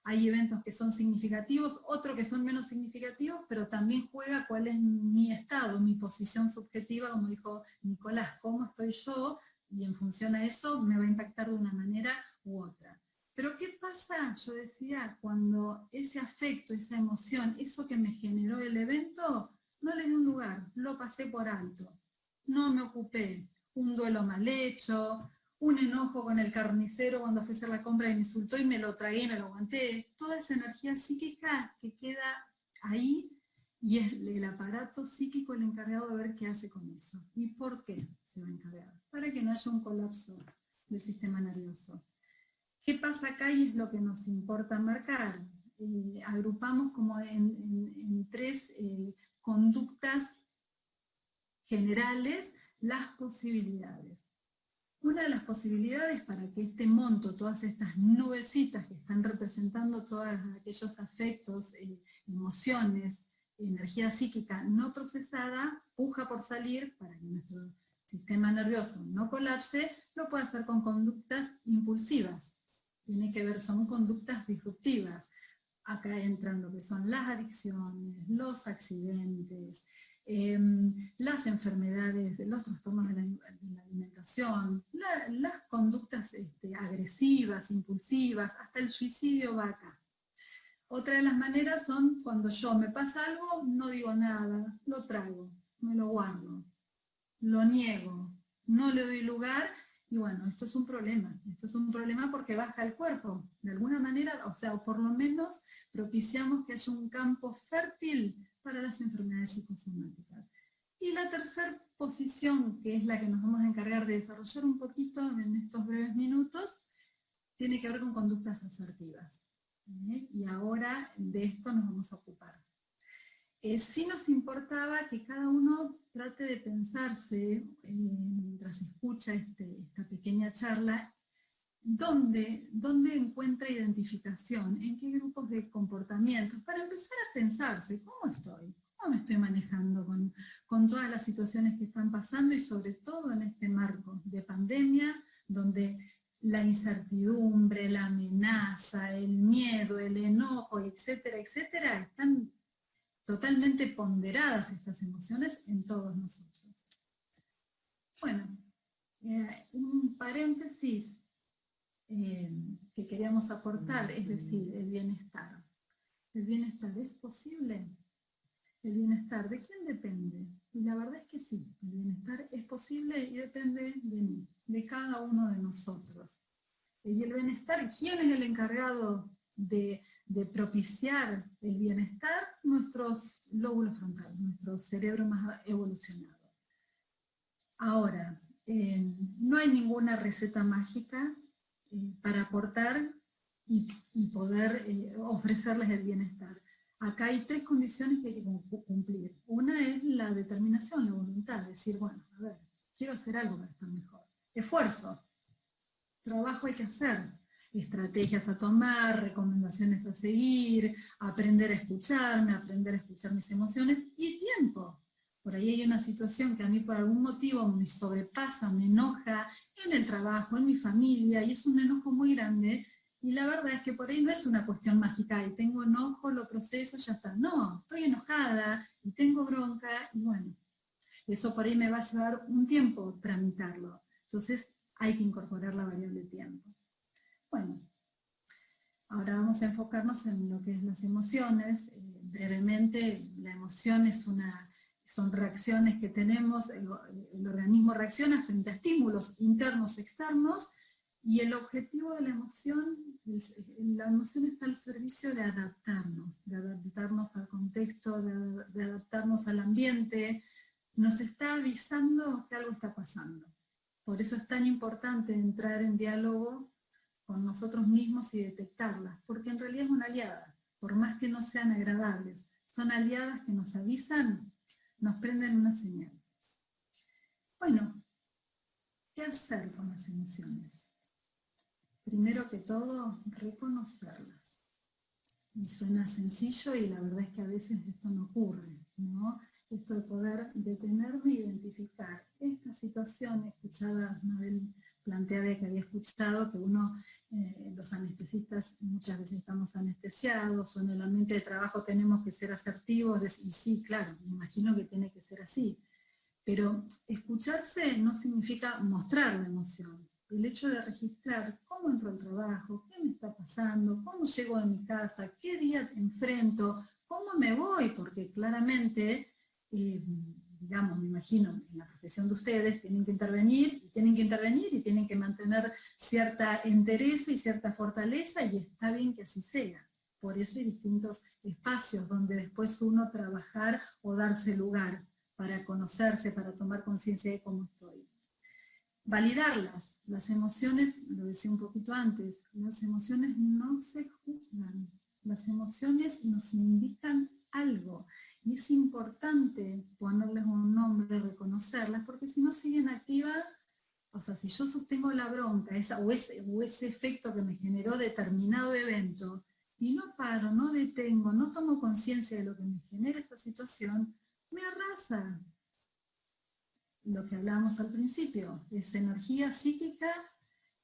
Hay eventos que son significativos, otros que son menos significativos, pero también juega cuál es mi estado, mi posición subjetiva, como dijo Nicolás, cómo estoy yo, y en función a eso me va a impactar de una manera u otra. Pero ¿qué pasa, yo decía, cuando ese afecto, esa emoción, eso que me generó el evento, no le di un lugar, lo pasé por alto, no me ocupé, un duelo mal hecho, un enojo con el carnicero cuando fui a hacer la compra y me insultó y me lo tragué y me lo aguanté, toda esa energía psíquica que queda ahí, y es el aparato psíquico el encargado de ver qué hace con eso. ¿Y por qué se va a encargar? Para que no haya un colapso del sistema nervioso. ¿Qué pasa acá? Y es lo que nos importa marcar. Agrupamos como en tres conductas generales las posibilidades. Una de las posibilidades para que este monto, todas estas nubecitas que están representando todos aquellos afectos, emociones, energía psíquica no procesada, puja por salir para que nuestro sistema nervioso no colapse, lo puede hacer con conductas impulsivas. Tiene que ver, son conductas disruptivas. Acá entran lo que son las adicciones, los accidentes, las enfermedades, los trastornos de la alimentación, las conductas agresivas, impulsivas, hasta el suicidio va acá. Otra de las maneras son cuando yo me pasa algo, no digo nada, lo trago, me lo guardo, lo niego, no le doy lugar, y bueno, esto es un problema porque baja el cuerpo, de alguna manera, o sea, o por lo menos propiciamos que haya un campo fértil para las enfermedades psicosomáticas. Y la tercera posición, que es la que nos vamos a encargar de desarrollar un poquito en estos breves minutos, tiene que ver con conductas asertivas. Y ahora de esto nos vamos a ocupar. Sí nos importaba que cada uno trate de pensarse, mientras escucha esta pequeña charla, ¿dónde encuentra identificación? ¿En qué grupos de comportamientos? Para empezar a pensarse, ¿cómo estoy? ¿Cómo me estoy manejando con todas las situaciones que están pasando y sobre todo en este marco de pandemia, donde la incertidumbre, la amenaza, el miedo, el enojo, etcétera, etcétera, están totalmente ponderadas estas emociones en todos nosotros. Bueno, un paréntesis que queríamos aportar, es decir, el bienestar. ¿El bienestar es posible? ¿El bienestar de quién depende? Y la verdad es que sí, el bienestar es posible y depende de mí, de cada uno de nosotros. Y el bienestar, ¿quién es el encargado de propiciar el bienestar? Nuestros lóbulos frontales, nuestro cerebro más evolucionado. Ahora, no hay ninguna receta mágica para aportar y poder ofrecerles el bienestar. Acá hay tres condiciones que hay que cumplir. Una es la determinación, la voluntad, decir, bueno, a ver, quiero hacer algo para estar mejor. Esfuerzo, trabajo hay que hacer, estrategias a tomar, recomendaciones a seguir, aprender a escucharme, aprender a escuchar mis emociones, y tiempo. Por ahí hay una situación que a mí por algún motivo me sobrepasa, me enoja, en el trabajo, en mi familia, y es un enojo muy grande, y la verdad es que por ahí no es una cuestión mágica, y tengo enojo, lo proceso, ya está. No, estoy enojada, y tengo bronca, y bueno, eso por ahí me va a llevar un tiempo tramitarlo. Entonces hay que incorporar la variable tiempo. Bueno, ahora vamos a enfocarnos en lo que es las emociones. Brevemente, la emoción son reacciones que tenemos, el organismo reacciona frente a estímulos internos o externos, y el objetivo de la emoción está al servicio de adaptarnos al contexto, de adaptarnos al ambiente. Nos está avisando que algo está pasando. Por eso es tan importante entrar en diálogo con nosotros mismos y detectarlas, porque en realidad es una aliada, por más que no sean agradables, son aliadas que nos avisan, nos prenden una señal. Bueno, ¿qué hacer con las emociones? Primero que todo, reconocerlas. Y suena sencillo y la verdad es que a veces esto no ocurre, ¿no? Esto de poder detenerme e identificar esta situación. Escuchaba, Mabel planteaba que había escuchado que los anestesistas muchas veces estamos anestesiados, o en el ambiente de trabajo tenemos que ser asertivos, y sí, claro, me imagino que tiene que ser así. Pero escucharse no significa mostrar la emoción. El hecho de registrar cómo entro al trabajo, qué me está pasando, cómo llego a mi casa, qué día enfrento, cómo me voy, porque claramente, digamos, me imagino, en la profesión de ustedes tienen que intervenir, y tienen que mantener cierta entereza y cierta fortaleza, y está bien que así sea. Por eso hay distintos espacios donde después uno trabajar o darse lugar para conocerse, para tomar conciencia de cómo estoy. Validarlas. Las emociones, lo decía un poquito antes, las emociones no se juzgan, las emociones nos indican algo, y es importante ponerles un nombre, reconocerlas, porque si no siguen activas. O sea, si yo sostengo la bronca, o ese efecto que me generó determinado evento, y no paro, no detengo, no tomo conciencia de lo que me genera esa situación, me arrasa. Lo que hablábamos al principio, esa energía psíquica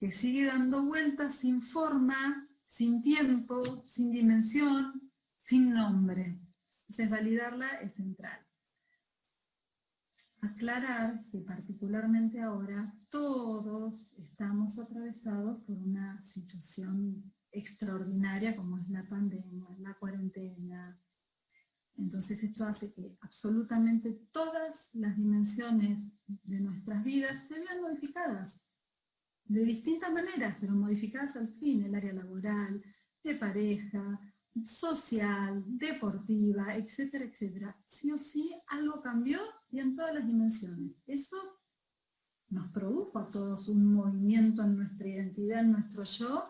que sigue dando vueltas sin forma, sin tiempo, sin dimensión, sin nombre. Entonces validarla es central. Aclarar que particularmente ahora todos estamos atravesados por una situación extraordinaria como es la pandemia, la cuarentena. Entonces esto hace que absolutamente todas las dimensiones de nuestras vidas se vean modificadas, de distintas maneras, pero modificadas al fin, el área laboral, de pareja, social, deportiva, etcétera, etcétera. Sí o sí algo cambió y en todas las dimensiones. Eso nos produjo a todos un movimiento en nuestra identidad, en nuestro yo,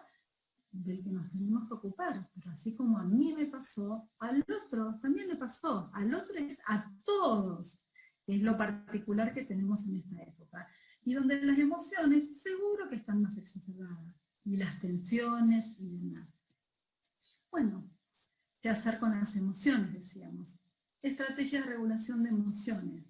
del que nos tenemos que ocupar. Pero así como a mí me pasó, al otro también le pasó. Al otro es a todos. Es lo particular que tenemos en esta época. Y donde las emociones seguro que están más exacerbadas. Y las tensiones y demás. Bueno, ¿qué hacer con las emociones? Decíamos. Estrategias de regulación de emociones.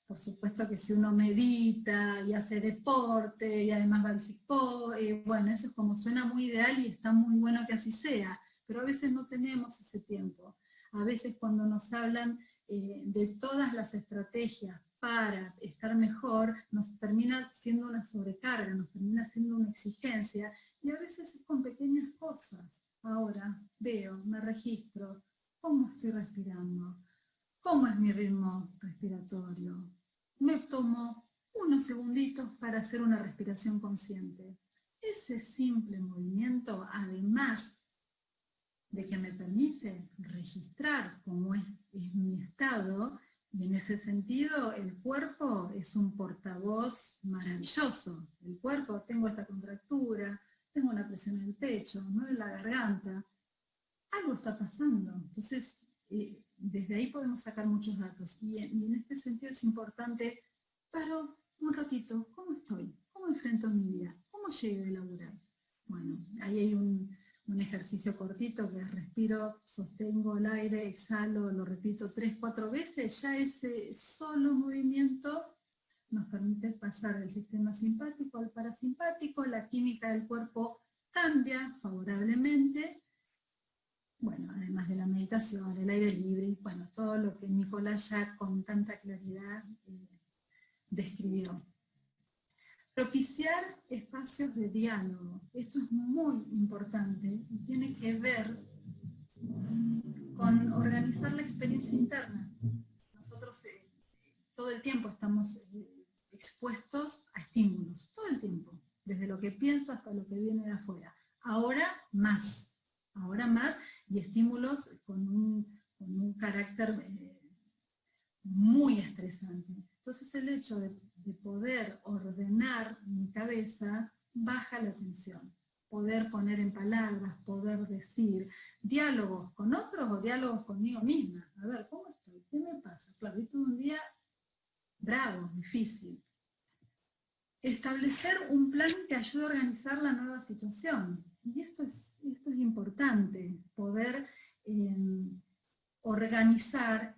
Por supuesto que si uno medita y hace deporte y además va al psicólogo, bueno, eso es como suena muy ideal y está muy bueno que así sea, pero a veces no tenemos ese tiempo. A veces cuando nos hablan de todas las estrategias para estar mejor, nos termina siendo una sobrecarga, nos termina siendo una exigencia, y a veces es con pequeñas cosas. Ahora veo, me registro, ¿cómo estoy respirando? ¿Cómo es mi ritmo respiratorio? Me tomo unos segunditos para hacer una respiración consciente. Ese simple movimiento, además de que me permite registrar cómo es mi estado, y en ese sentido el cuerpo es un portavoz maravilloso. El cuerpo, tengo esta contractura, tengo una presión en el pecho, no en la garganta, algo está pasando. Entonces, desde ahí podemos sacar muchos datos. Y en este sentido es importante, paro un ratito, ¿cómo estoy? ¿Cómo enfrento mi vida? ¿Cómo llegué de laburar? Bueno, ahí hay un ejercicio cortito que es respiro, sostengo el aire, exhalo, lo repito 3, 4 veces, ya ese solo movimiento nos permite pasar del sistema simpático al parasimpático, la química del cuerpo cambia favorablemente. Bueno, además de la meditación, el aire libre, bueno, todo lo que Nicolás ya con tanta claridad describió. Propiciar espacios de diálogo. Esto es muy importante y tiene que ver con organizar la experiencia interna. Nosotros todo el tiempo estamos expuestos a estímulos, todo el tiempo, desde lo que pienso hasta lo que viene de afuera. Ahora más, y estímulos con un carácter muy estresante. Entonces el hecho de poder ordenar mi cabeza baja la tensión. Poder poner en palabras, poder decir, diálogos con otros o diálogos conmigo misma. A ver, ¿cómo estoy? ¿Qué me pasa? Claro, hoy tuve un día bravo, difícil. Establecer un plan que ayude a organizar la nueva situación. Y esto es importante, poder organizar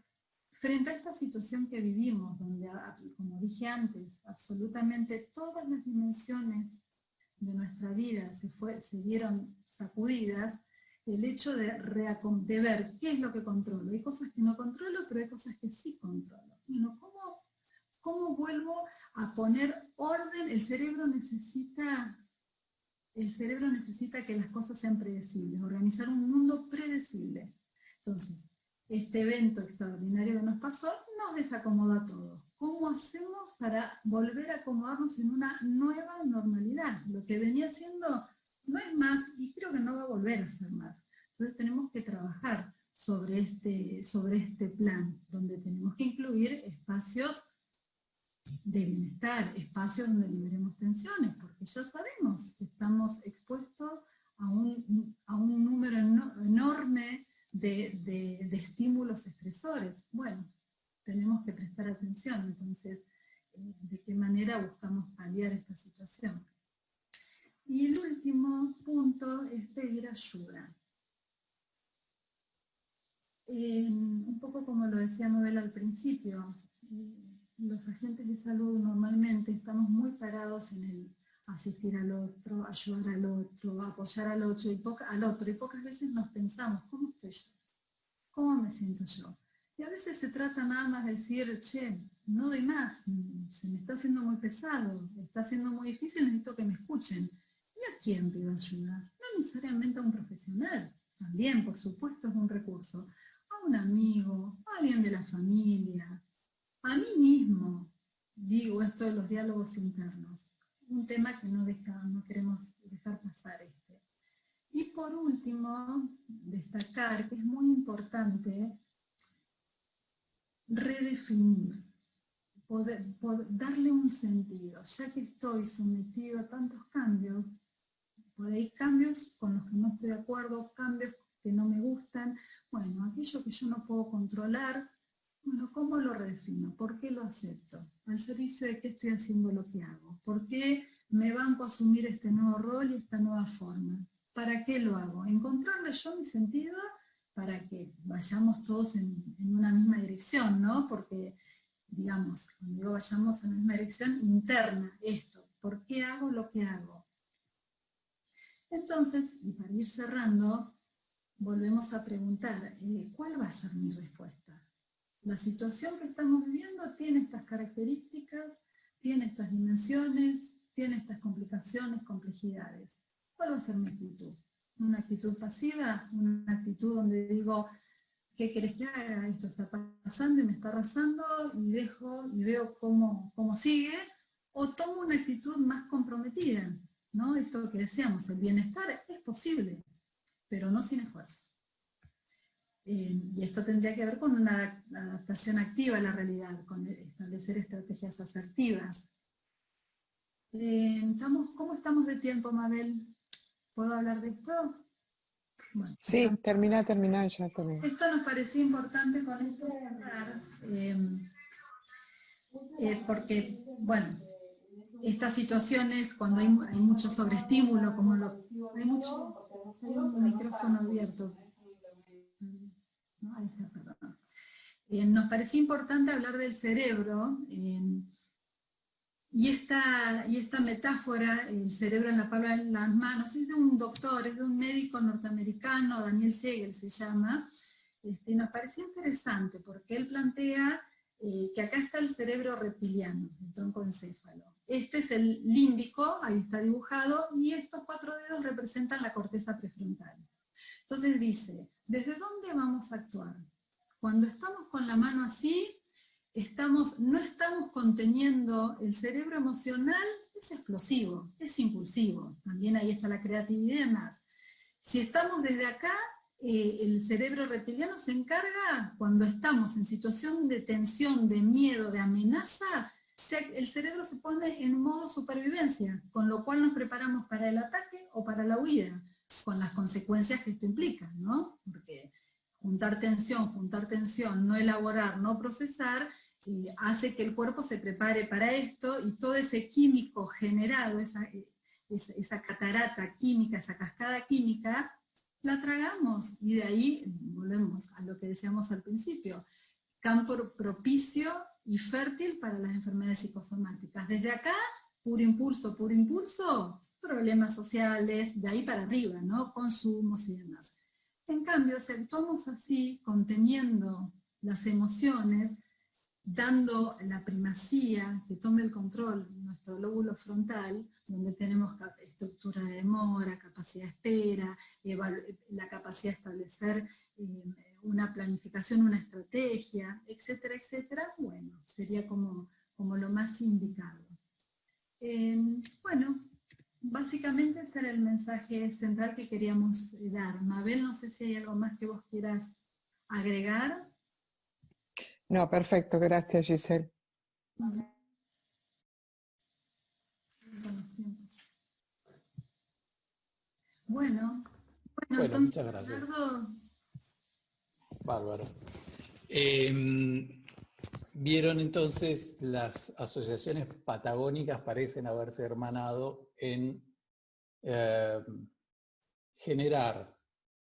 frente a esta situación que vivimos, donde, como dije antes, absolutamente todas las dimensiones de nuestra vida se vieron sacudidas. El hecho de ver qué es lo que controlo. Hay cosas que no controlo, pero hay cosas que sí controlo. Bueno, ¿cómo vuelvo a poner orden? El cerebro necesita que las cosas sean predecibles, organizar un mundo predecible. Entonces, este evento extraordinario que nos pasó nos desacomoda a todos. ¿Cómo hacemos para volver a acomodarnos en una nueva normalidad? Lo que venía siendo no es más y creo que no va a volver a ser más. Entonces tenemos que trabajar sobre este plan, donde tenemos que incluir espacios de bienestar, espacios donde liberemos tensiones, porque porque ya sabemos que estamos expuestos a un número enorme de estímulos estresores. Bueno, tenemos que prestar atención, entonces, de qué manera buscamos paliar esta situación. Y el último punto es pedir ayuda. Un poco como lo decía Mabel al principio, los agentes de salud normalmente estamos muy parados en el asistir al otro, ayudar al otro, apoyar al otro, y pocas veces nos pensamos, ¿cómo estoy yo? ¿Cómo me siento yo? Y a veces se trata nada más de decir, che, no doy más, se me está haciendo muy pesado, está siendo muy difícil, necesito que me escuchen. ¿Y a quién pido ayuda? No necesariamente a un profesional, también, por supuesto, es un recurso. A un amigo, a alguien de la familia, a mí mismo. Digo esto de los diálogos internos, un tema que no queremos dejar pasar este. Y por último, destacar que es muy importante redefinir, poder darle un sentido, ya que estoy sometido a tantos cambios, por ahí cambios con los que no estoy de acuerdo, cambios que no me gustan, bueno, aquello que yo no puedo controlar, bueno, ¿cómo lo redefino? ¿Por qué lo acepto? ¿Al servicio de qué estoy haciendo lo que hago? ¿Por qué me banco a asumir este nuevo rol y esta nueva forma? ¿Para qué lo hago? Encontrarle yo mi sentido para que vayamos todos en una misma dirección, ¿no? Porque, digamos, cuando digo vayamos en la misma dirección, interna, esto, ¿por qué hago lo que hago? Entonces, y para ir cerrando, volvemos a preguntar, ¿cuál va a ser mi respuesta? La situación que estamos viviendo tiene estas características, tiene estas dimensiones, tiene estas complicaciones, complejidades. ¿Cuál va a ser mi actitud? ¿Una actitud pasiva? ¿Una actitud donde digo, ¿qué querés que haga? Esto está pasando y me está arrasando y dejo y veo cómo sigue? ¿O tomo una actitud más comprometida? ¿No? Esto que decíamos, el bienestar es posible, pero no sin esfuerzo. Y esto tendría que ver con una adaptación activa a la realidad, con establecer estrategias asertivas. ¿Cómo estamos de tiempo, Mabel? ¿Puedo hablar de esto? Bueno,
sí, termina, ya termina.
Esto nos parecía importante con esto cerrar, porque, bueno, estas situaciones, cuando hay mucho sobreestímulo, hay un micrófono abierto. ¿No? Ahí está, perdón. Nos parecía importante hablar del cerebro, y esta metáfora, el cerebro en la palma de las manos, es de un doctor, es de un médico norteamericano, Daniel Siegel se llama. Nos parecía interesante porque él plantea que acá está el cerebro reptiliano, el tronco encéfalo. Este es el límbico, ahí está dibujado, y estos 4 dedos representan la corteza prefrontal. Entonces dice, ¿desde dónde vamos a actuar? Cuando estamos con la mano así, no estamos conteniendo el cerebro emocional, es explosivo, es impulsivo, también ahí está la creatividad y demás. Si estamos desde acá, el cerebro reptiliano se encarga, cuando estamos en situación de tensión, de miedo, de amenaza, el cerebro se pone en modo supervivencia, con lo cual nos preparamos para el ataque o para la huida, con las consecuencias que esto implica, ¿no? Porque juntar tensión, no elaborar, no procesar, hace que el cuerpo se prepare para esto, y todo ese químico generado, esa catarata química, esa cascada química, la tragamos, y de ahí volvemos a lo que decíamos al principio, campo propicio y fértil para las enfermedades psicosomáticas. Desde acá, puro impulso, problemas sociales, de ahí para arriba, ¿no? Consumos y demás. En cambio, si actuamos así, conteniendo las emociones, dando la primacía, que tome el control nuestro lóbulo frontal, donde tenemos estructura de demora, capacidad de espera, la capacidad de establecer una planificación, una estrategia, etcétera, etcétera, bueno, sería como lo más indicado. Bueno, básicamente ese era el mensaje central que queríamos dar. Mabel, no sé si hay algo más que vos quieras agregar.
No, perfecto, gracias, Giselle.
Bueno,
Bueno,
entonces,
muchas gracias.
Leonardo,
Bárbaro. Vieron entonces, las asociaciones patagónicas parecen haberse hermanado en generar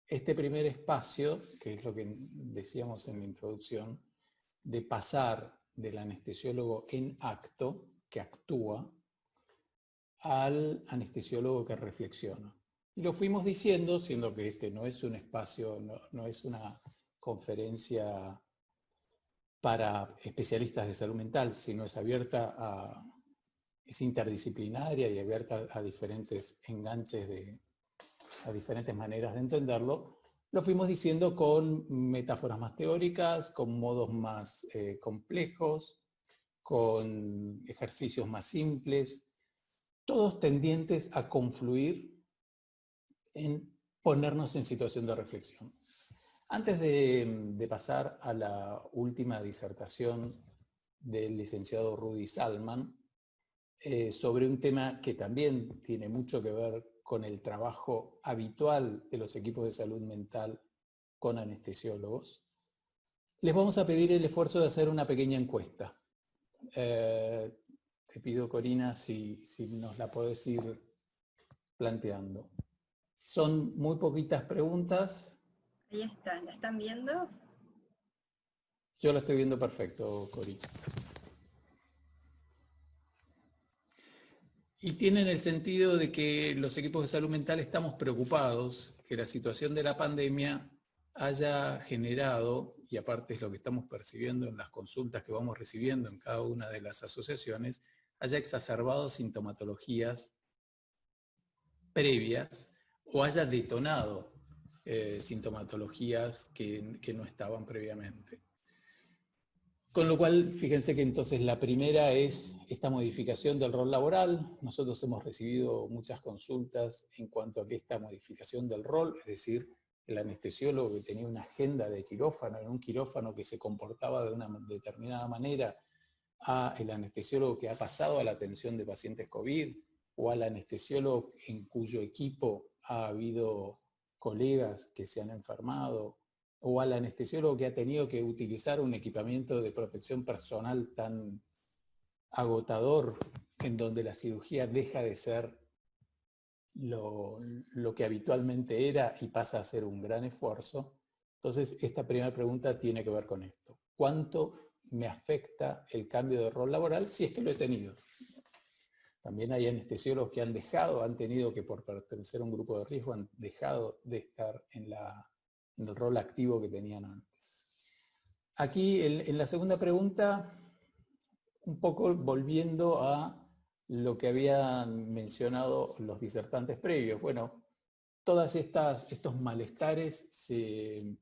este primer espacio, que es lo que decíamos en la introducción, de pasar del anestesiólogo en acto, que actúa, al anestesiólogo que reflexiona. Y lo fuimos diciendo, siendo que este no es un espacio, no es una conferencia para especialistas de salud mental, sino es abierta es interdisciplinaria y abierta a diferentes enganches, a diferentes maneras de entenderlo. Lo fuimos diciendo con metáforas más teóricas, con modos más complejos, con ejercicios más simples, todos tendientes a confluir en ponernos en situación de reflexión. Antes de pasar a la última disertación del licenciado Rudy Salman, sobre un tema que también tiene mucho que ver con el trabajo habitual de los equipos de salud mental con anestesiólogos, les vamos a pedir el esfuerzo de hacer una pequeña encuesta. Te pido, Corina, si nos la podés ir planteando. Son muy poquitas preguntas.
Ahí están, ¿la están viendo?
Yo la estoy viendo perfecto, Corina. Y tienen el sentido de que los equipos de salud mental estamos preocupados que la situación de la pandemia haya generado, y aparte es lo que estamos percibiendo en las consultas que vamos recibiendo en cada una de las asociaciones, haya exacerbado sintomatologías previas o haya detonado sintomatologías que no estaban previamente. Con lo cual, fíjense que entonces la primera es esta modificación del rol laboral. Nosotros hemos recibido muchas consultas en cuanto a que esta modificación del rol, es decir, el anestesiólogo que tenía una agenda de quirófano, en un quirófano que se comportaba de una determinada manera, a el anestesiólogo que ha pasado a la atención de pacientes COVID, o al anestesiólogo en cuyo equipo ha habido colegas que se han enfermado, o al anestesiólogo que ha tenido que utilizar un equipamiento de protección personal tan agotador, en donde la cirugía deja de ser lo que habitualmente era y pasa a ser un gran esfuerzo. Entonces, esta primera pregunta tiene que ver con esto. ¿Cuánto me afecta el cambio de rol laboral si es que lo he tenido? También hay anestesiólogos que han tenido que, por pertenecer a un grupo de riesgo, han dejado de estar en el rol activo que tenían antes. Aquí, en la segunda pregunta, un poco volviendo a lo que habían mencionado los disertantes previos. Bueno, todos estos malestares se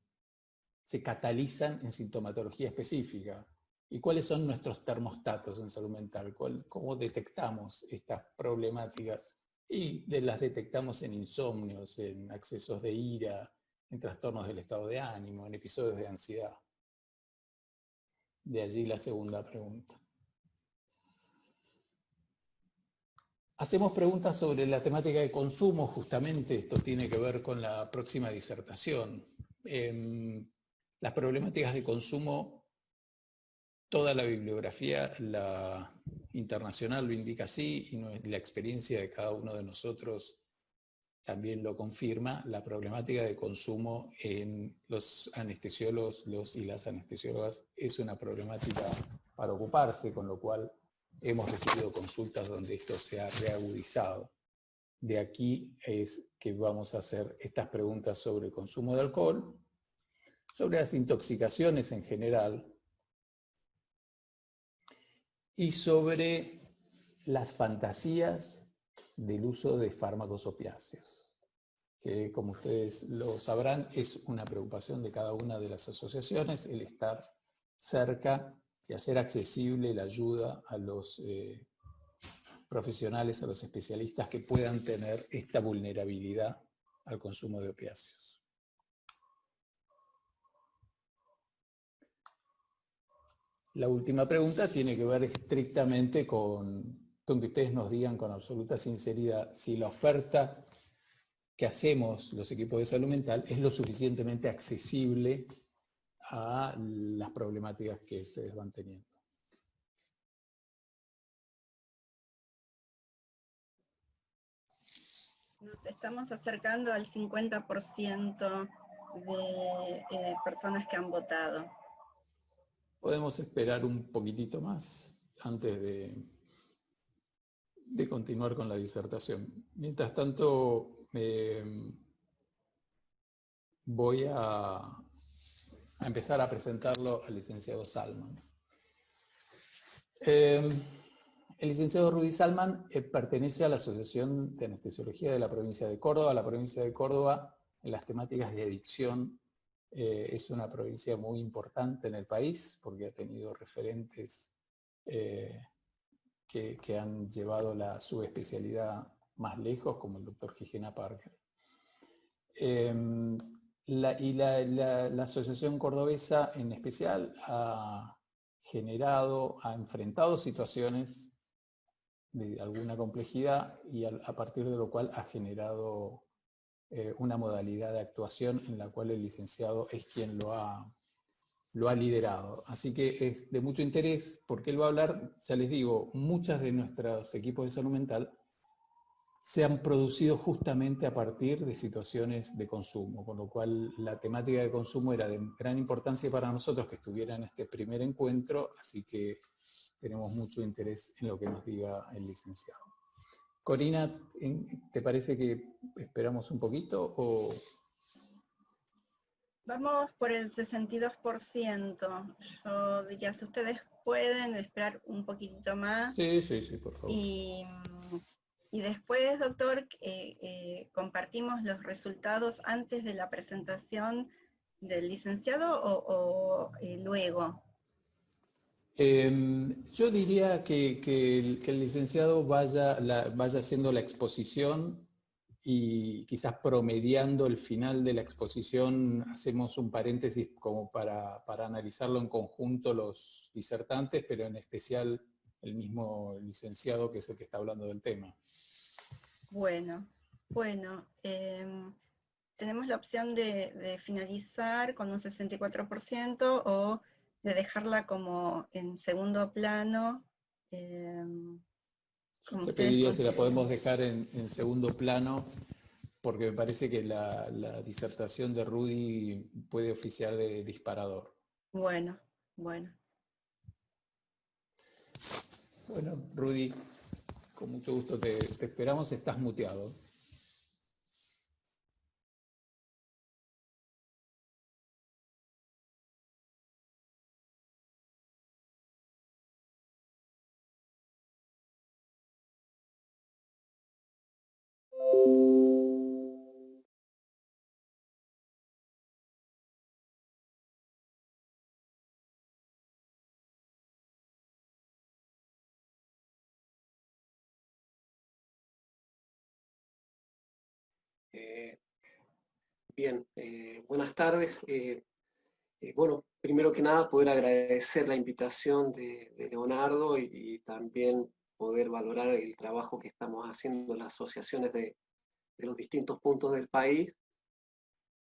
catalizan en sintomatología específica. ¿Y cuáles son nuestros termostatos en salud mental? ¿Cómo detectamos estas problemáticas? Y las detectamos en insomnios, en accesos de ira, en trastornos del estado de ánimo, en episodios de ansiedad. De allí la segunda pregunta. Hacemos preguntas sobre la temática de consumo, justamente esto tiene que ver con la próxima disertación. Las problemáticas de consumo, toda la bibliografía internacional lo indica así, y la experiencia de cada uno de nosotros también lo confirma. La problemática de consumo en los anestesiólogos, y las anestesiólogas, es una problemática para ocuparse, con lo cual hemos recibido consultas donde esto se ha reagudizado. De aquí es que vamos a hacer estas preguntas sobre el consumo de alcohol, sobre las intoxicaciones en general y sobre las fantasías del uso de fármacos opiáceos, que, como ustedes lo sabrán, es una preocupación de cada una de las asociaciones, el estar cerca y hacer accesible la ayuda a los profesionales, a los especialistas que puedan tener esta vulnerabilidad al consumo de opiáceos. La última pregunta tiene que ver estrictamente con que ustedes nos digan con absoluta sinceridad si la oferta que hacemos los equipos de salud mental es lo suficientemente accesible a las problemáticas que ustedes van teniendo.
Nos estamos acercando al 50% de personas que han votado.
Podemos esperar un poquitito más antes de continuar con la disertación. Mientras tanto, voy a empezar a presentarlo al licenciado Salman. El licenciado Rudy Salman pertenece a la Asociación de Anestesiología de la provincia de Córdoba. La provincia de Córdoba, en las temáticas de adicción, es una provincia muy importante en el país porque ha tenido referentes que han llevado la subespecialidad más lejos, como el doctor Gigena Parker. La Asociación Cordobesa en especial ha enfrentado situaciones de alguna complejidad y a partir de lo cual ha generado una modalidad de actuación en la cual el licenciado es quien lo ha liderado. Así que es de mucho interés porque él va a hablar, ya les digo, muchas de nuestros equipos de salud mental se han producido justamente a partir de situaciones de consumo, con lo cual la temática de consumo era de gran importancia para nosotros que estuviera en este primer encuentro, así que tenemos mucho interés en lo que nos diga el licenciado. Corina, ¿te parece que esperamos un poquito o...?
Vamos por el 62%. Yo diría, si ustedes pueden esperar un poquitito más.
Sí, por favor.
Y después, doctor, compartimos los resultados antes de la presentación del licenciado o luego.
Yo diría que el licenciado vaya haciendo la exposición y quizás promediando el final de la exposición hacemos un paréntesis como para analizarlo en conjunto los disertantes, pero en especial el mismo licenciado que es el que está hablando del tema.
Bueno, tenemos la opción de finalizar con un 64% o de dejarla como en segundo plano.
Yo te pediría si la podemos dejar en segundo plano, porque me parece que la disertación de Rudy puede oficiar de disparador.
Bueno.
Bueno, Rudy, con mucho gusto te esperamos, estás muteado.
Bien, buenas tardes. Bueno, primero que nada poder agradecer la invitación de Leonardo y también poder valorar el trabajo que estamos haciendo en las asociaciones de los distintos puntos del país,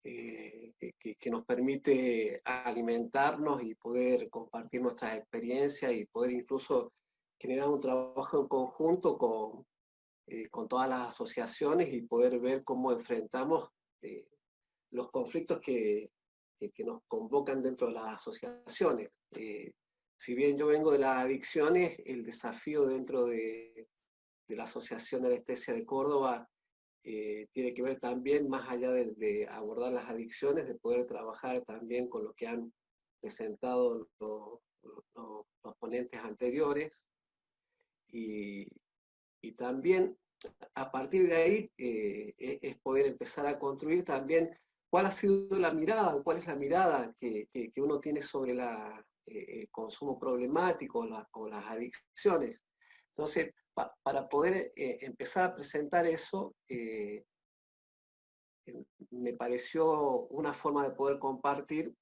que nos permite alimentarnos y poder compartir nuestras experiencias y poder incluso generar un trabajo en conjunto con todas las asociaciones y poder ver cómo enfrentamos los conflictos que nos convocan dentro de las asociaciones. Si bien yo vengo de las adicciones, el desafío dentro de la Asociación de Anestesia de Córdoba tiene que ver también, más allá de abordar las adicciones, de poder trabajar también con lo que han presentado los ponentes anteriores y también a partir de ahí es poder empezar a construir también cuál ha sido la mirada, o cuál es la mirada que uno tiene sobre el consumo problemático o las adicciones. Entonces, para poder empezar a presentar eso, me pareció una forma de poder compartir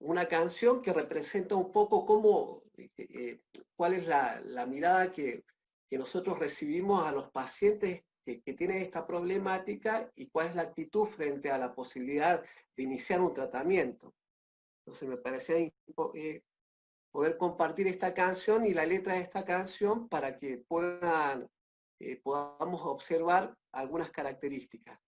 una canción que representa un poco cómo, cuál es la mirada que nosotros recibimos a los pacientes que tienen esta problemática y cuál es la actitud frente a la posibilidad de iniciar un tratamiento. Entonces me parecía poder compartir esta canción y la letra de esta canción para que podamos observar algunas características.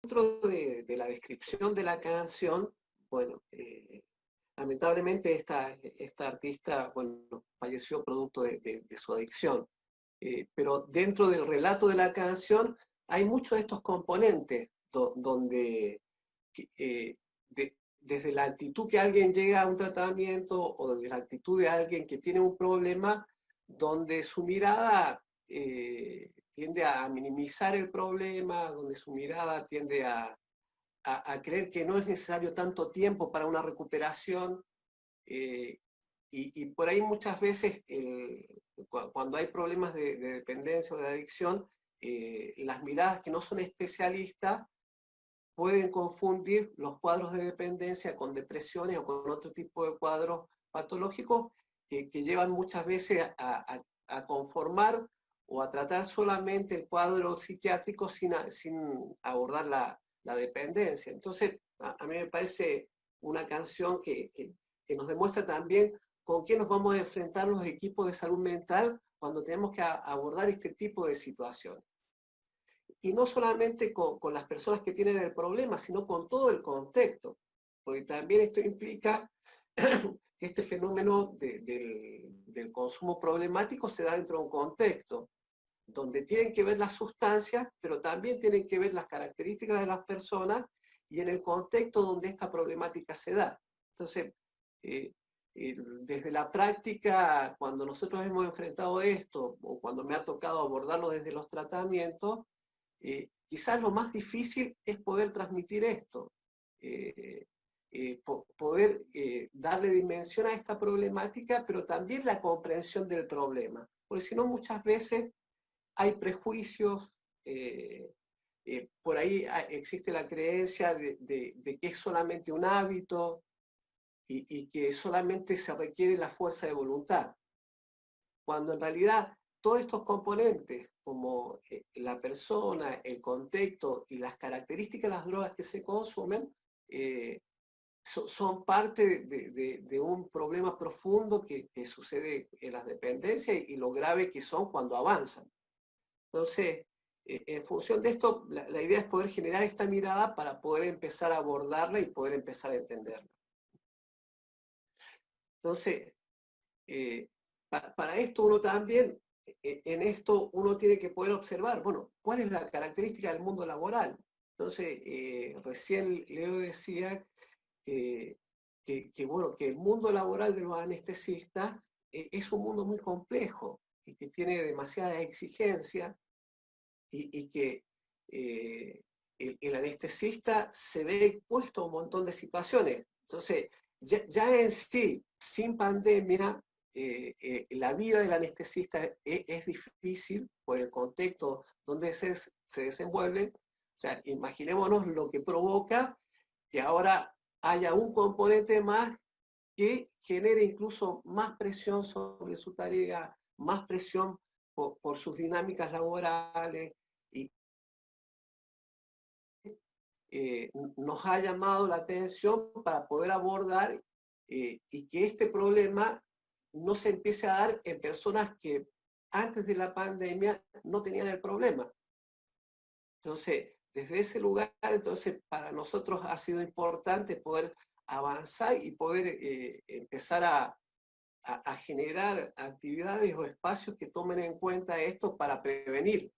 Dentro de la descripción de la canción, bueno, lamentablemente esta artista, bueno, falleció producto de su adicción. Pero dentro del relato de la canción hay muchos de estos componentes donde desde la actitud que alguien llega a un tratamiento o desde la actitud de alguien que tiene un problema, donde su mirada tiende a minimizar el problema, donde su mirada tiende a creer que no es necesario tanto tiempo para una recuperación. Y por ahí muchas veces, cuando hay problemas de dependencia o de adicción, las miradas que no son especialistas pueden confundir los cuadros de dependencia con depresiones o con otro tipo de cuadros patológicos que llevan muchas veces a conformar o a tratar solamente el cuadro psiquiátrico sin abordar la dependencia. Entonces, a mí me parece una canción que nos demuestra también con qué nos vamos a enfrentar los equipos de salud mental cuando tenemos que abordar este tipo de situaciones. Y no solamente con las personas que tienen el problema, sino con todo el contexto, porque también esto implica que este fenómeno del consumo problemático se da dentro de un contexto donde tienen que ver las sustancias, pero también tienen que ver las características de las personas y en el contexto donde esta problemática se da. Entonces, desde la práctica, cuando nosotros hemos enfrentado esto, o cuando me ha tocado abordarlo desde los tratamientos, quizás lo más difícil es poder transmitir esto, poder darle dimensión a esta problemática, pero también la comprensión del problema. Porque si no, muchas veces hay prejuicios, por ahí existe la creencia de que es solamente un hábito y que solamente se requiere la fuerza de voluntad. Cuando en realidad todos estos componentes, como la persona, el contexto y las características de las drogas que se consumen, son parte de un problema profundo que sucede en las dependencias y lo grave que son cuando avanzan. Entonces, en función de esto, la idea es poder generar esta mirada para poder empezar a abordarla y poder empezar a entenderla. Entonces, para esto uno también, en esto uno tiene que poder observar, bueno, ¿cuál es la característica del mundo laboral? Entonces, recién Leo decía bueno, que el mundo laboral de los anestesistas es un mundo muy complejo y que tiene demasiadas exigencias y que el anestesista se ve expuesto a un montón de situaciones. Entonces, ya en sí, sin pandemia, la vida del anestesista es difícil por el contexto donde se desenvuelve. O sea, imaginémonos lo que provoca que ahora haya un componente más que genere incluso más presión sobre su tarea, más presión por sus dinámicas laborales, y nos ha llamado la atención para poder abordar y que este problema no se empiece a dar en personas que antes de la pandemia no tenían el problema. Entonces, desde ese lugar, entonces, para nosotros ha sido importante poder avanzar y poder empezar a generar actividades o espacios que tomen en cuenta esto para prevenir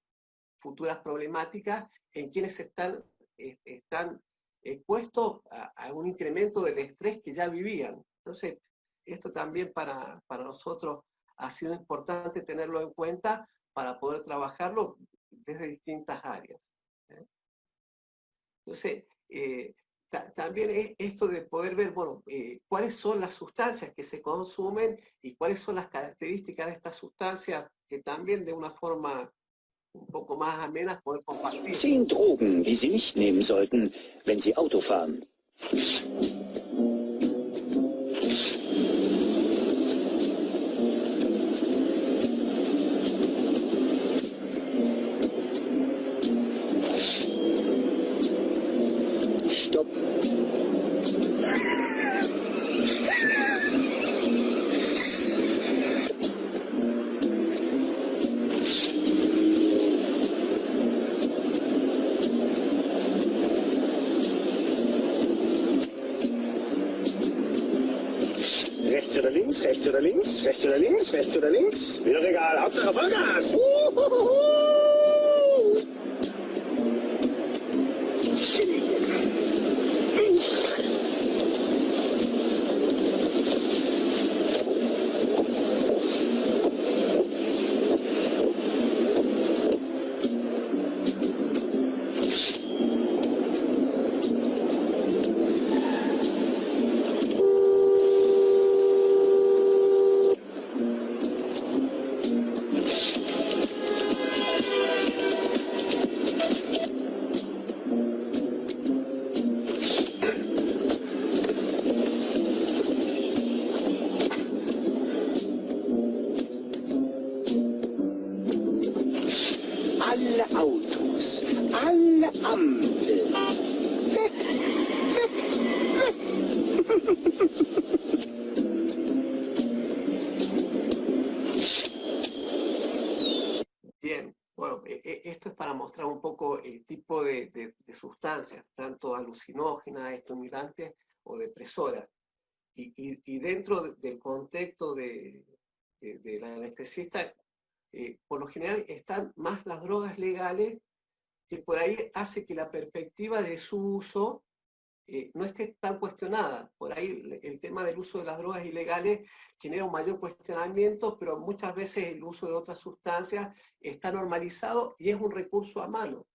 futuras problemáticas en quienes están expuestos a un incremento del estrés que ya vivían. Entonces, esto también para nosotros ha sido importante tenerlo en cuenta para poder trabajarlo desde distintas áreas. Entonces, también es esto de poder ver, bueno, cuáles son las sustancias que se consumen y cuáles son las características de estas sustancias que también de una forma un poco más amenas poder compartir.
10 Drogen, die Sie nicht nehmen sollten, wenn Sie Auto fahren. Stopp. Rechts oder links, rechts oder links, rechts oder links, rechts oder links. Mir doch egal, Hauptsache Vollgas. Alle Autos, alle Ampeln. Weg, weg, weg.
tipo de sustancias, tanto alucinógenas, estimulantes o depresoras. Y dentro del contexto del anestesista, por lo general están más las drogas legales, que por ahí hace que la perspectiva de su uso no esté tan cuestionada. Por ahí el tema del uso de las drogas ilegales genera un mayor cuestionamiento, pero muchas veces el uso de otras sustancias está normalizado y es un recurso a mano.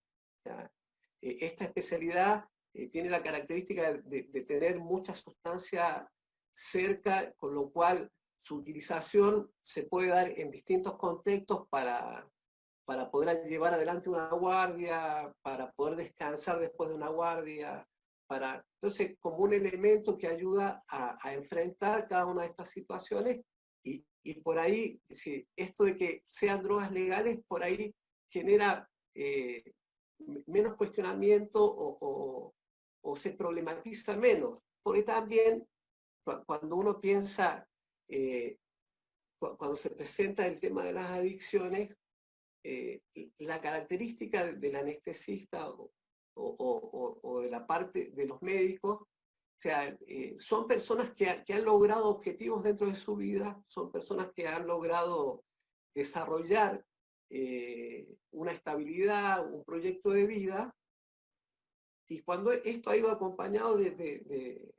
Esta especialidad tiene la característica de tener muchas sustancias cerca, con lo cual su utilización se puede dar en distintos contextos para poder llevar adelante una guardia, para poder descansar después de una guardia, entonces, como un elemento que ayuda a enfrentar cada una de estas situaciones, y por ahí, sí, esto de que sean drogas legales, por ahí genera menos cuestionamiento o se problematiza menos, porque también cuando uno piensa, cuando se presenta el tema de las adicciones, la característica del anestesista o de la parte de los médicos, o sea, son personas que han logrado objetivos dentro de su vida, son personas que han logrado desarrollar una estabilidad, un proyecto de vida, y cuando esto ha ido acompañado de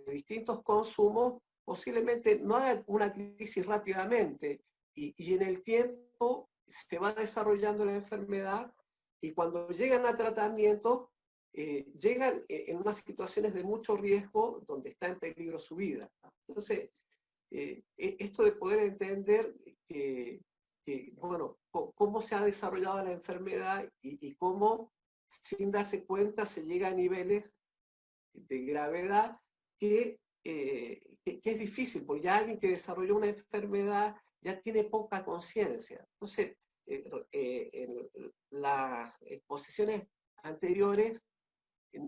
distintos consumos, posiblemente no haga una crisis rápidamente, y en el tiempo se va desarrollando la enfermedad, y cuando llegan a tratamiento, llegan en unas situaciones de mucho riesgo donde está en peligro su vida. Entonces, esto de poder entender bueno, cómo se ha desarrollado la enfermedad y cómo, sin darse cuenta, se llega a niveles de gravedad que es difícil, porque ya alguien que desarrolló una enfermedad ya tiene poca conciencia. Entonces, en las exposiciones anteriores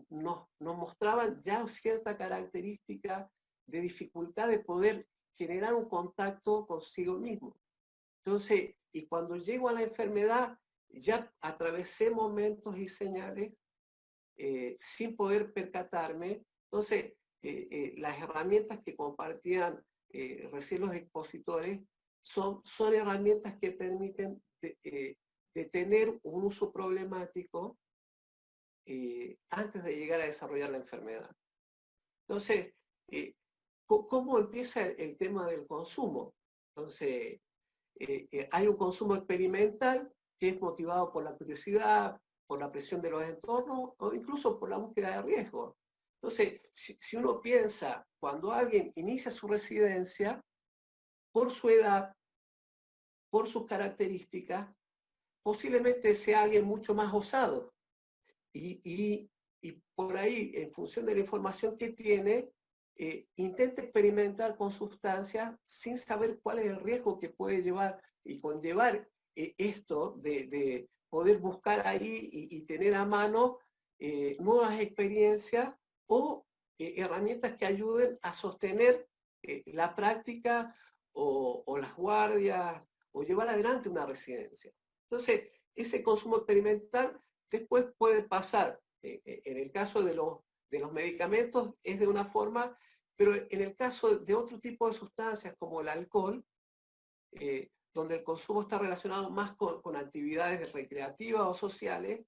nos mostraban ya cierta característica de dificultad de poder generar un contacto consigo mismo. Entonces, y cuando llego a la enfermedad, ya atravesé momentos y señales sin poder percatarme. Entonces, las herramientas que compartían recién los expositores son herramientas que permiten de tener un uso problemático antes de llegar a desarrollar la enfermedad. Entonces, ¿cómo empieza el tema del consumo? Entonces, hay un consumo experimental que es motivado por la curiosidad, por la presión de los entornos o incluso por la búsqueda de riesgo. Entonces, si uno piensa, cuando alguien inicia su residencia, por su edad, por sus características, posiblemente sea alguien mucho más osado. Y por ahí, en función de la información que tiene, intenta experimentar con sustancias sin saber cuál es el riesgo que puede llevar y conllevar esto de poder buscar ahí y tener a mano nuevas experiencias o herramientas que ayuden a sostener la práctica o las guardias o llevar adelante una residencia. Entonces, ese consumo experimental después puede pasar, en el caso de los medicamentos es de una forma, pero en el caso de otro tipo de sustancias como el alcohol, donde el consumo está relacionado más con actividades recreativas o sociales,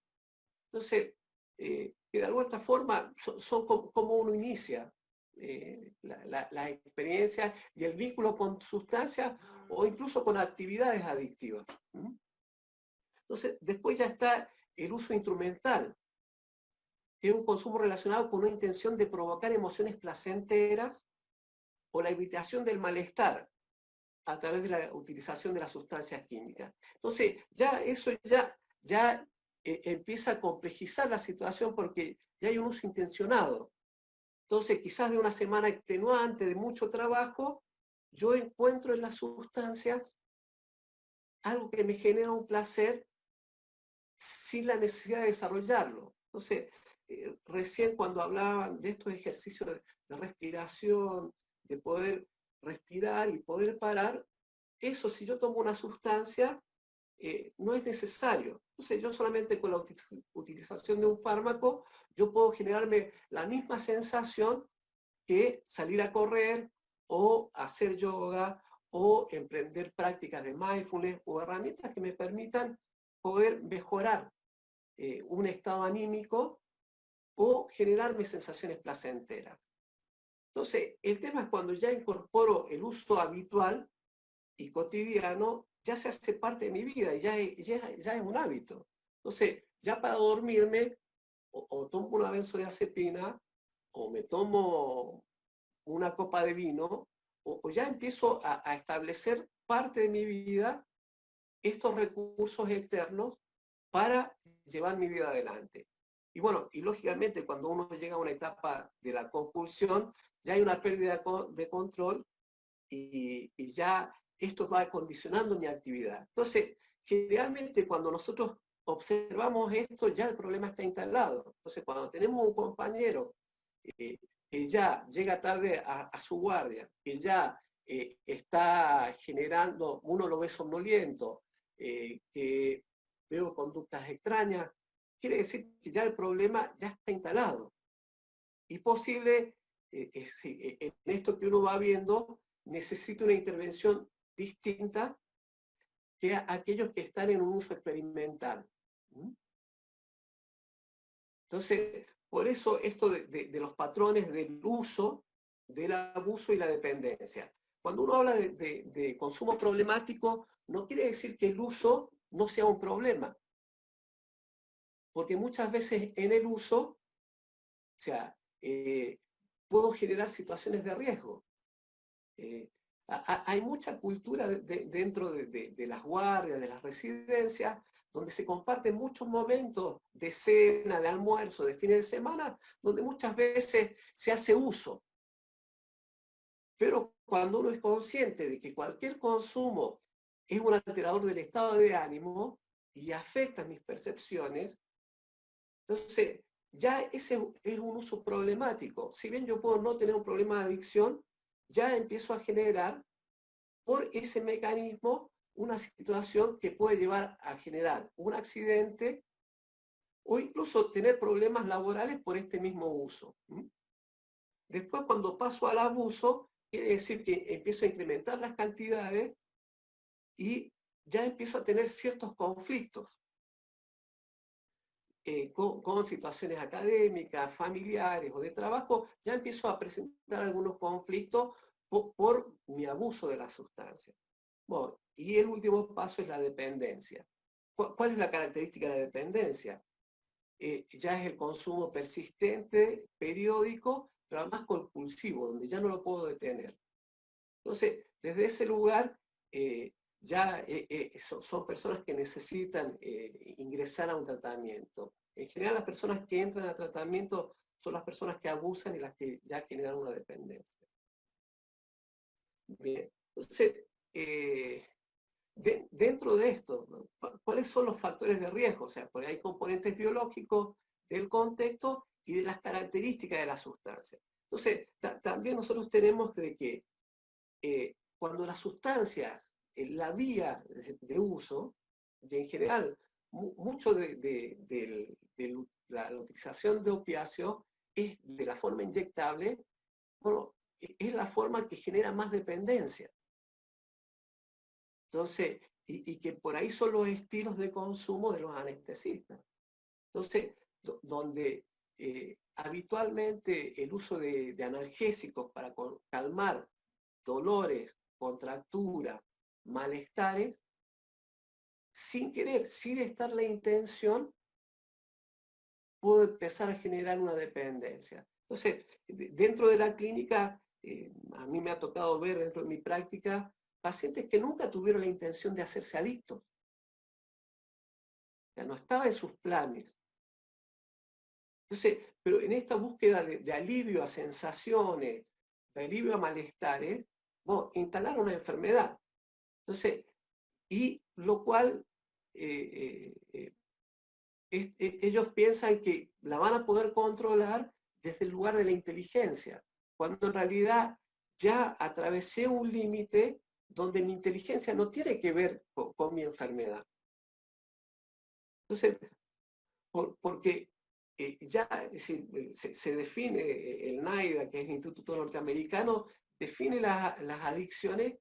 entonces, que de alguna forma son como uno inicia la experiencia y el vínculo con sustancias o incluso con actividades adictivas. Entonces, después ya está el uso instrumental, que es un consumo relacionado con una intención de provocar emociones placenteras o la evitación del malestar a través de la utilización de las sustancias químicas. Entonces, ya eso ya empieza a complejizar la situación porque ya hay un uso intencionado. Entonces, quizás de una semana extenuante, de mucho trabajo, yo encuentro en las sustancias algo que me genera un placer sin la necesidad de desarrollarlo. Entonces, recién cuando hablaban de estos ejercicios de respiración, de poder respirar y poder parar, eso si yo tomo una sustancia, no es necesario. Entonces yo solamente con la utilización de un fármaco, yo puedo generarme la misma sensación que salir a correr o hacer yoga o emprender prácticas de mindfulness o herramientas que me permitan poder mejorar un estado anímico o generarme sensaciones placenteras. Entonces, el tema es cuando ya incorporo el uso habitual y cotidiano, ya se hace parte de mi vida y ya es un hábito. Entonces, ya para dormirme, o tomo una benzodiazepina, o me tomo una copa de vino, o ya empiezo a establecer parte de mi vida estos recursos externos para llevar mi vida adelante. Y bueno, y lógicamente cuando uno llega a una etapa de la compulsión, ya hay una pérdida de control y ya esto va condicionando mi actividad. Entonces, generalmente cuando nosotros observamos esto, ya el problema está instalado. Entonces, cuando tenemos un compañero que ya llega tarde a su guardia, que ya está generando, uno lo ve somnoliento, que veo conductas extrañas, quiere decir que ya el problema ya está instalado. Y posible, en esto que uno va viendo, necesita una intervención distinta que a aquellos que están en un uso experimental. Entonces, por eso esto de los patrones del uso, del abuso y la dependencia. Cuando uno habla de consumo problemático, no quiere decir que el uso no sea un problema. Porque muchas veces en el uso, o sea, puedo generar situaciones de riesgo. Hay mucha cultura dentro de las guardias, de las residencias, donde se comparten muchos momentos de cena, de almuerzo, de fines de semana, donde muchas veces se hace uso. Pero cuando uno es consciente de que cualquier consumo es un alterador del estado de ánimo y afecta mis percepciones, entonces ya ese es un uso problemático. Si bien yo puedo no tener un problema de adicción, ya empiezo a generar por ese mecanismo una situación que puede llevar a generar un accidente o incluso tener problemas laborales por este mismo uso. Después, cuando paso al abuso, quiere decir que empiezo a incrementar las cantidades y ya empiezo a tener ciertos conflictos con situaciones académicas, familiares o de trabajo, ya empiezo a presentar algunos conflictos por mi abuso de la sustancia. Bueno, y el último paso es la dependencia. ¿Cuál es la característica de la dependencia? Ya es el consumo persistente, periódico, pero además compulsivo, donde ya no lo puedo detener. Entonces, desde ese lugar, ya son personas que necesitan ingresar a un tratamiento. En general, las personas que entran a tratamiento son las personas que abusan y las que ya generan una dependencia. Bien, entonces, dentro de esto, ¿no? ¿Cuáles son los factores de riesgo? O sea, porque hay componentes biológicos del contexto y de las características de la sustancia. Entonces, también nosotros tenemos de que cuando las sustancias, la vía de uso, y en general, mucho de la utilización de opiáceos es de la forma inyectable, bueno, es la forma que genera más dependencia. Entonces, y que por ahí son los estilos de consumo de los anestesistas. Entonces, donde habitualmente el uso de analgésicos para calmar dolores, contracturas, malestares, sin querer, sin estar la intención, puedo empezar a generar una dependencia. Entonces, dentro de la clínica, a mí me ha tocado ver dentro de mi práctica pacientes que nunca tuvieron la intención de hacerse adictos. O sea, no estaba en sus planes. Entonces, pero en esta búsqueda de alivio a sensaciones, de alivio a malestares, bueno, instalaron una enfermedad. Entonces, y lo cual ellos piensan que la van a poder controlar desde el lugar de la inteligencia, cuando en realidad ya atravesé un límite donde mi inteligencia no tiene que ver con mi enfermedad. Entonces, porque ya se define, el NIDA, que es el Instituto Norteamericano, define las adicciones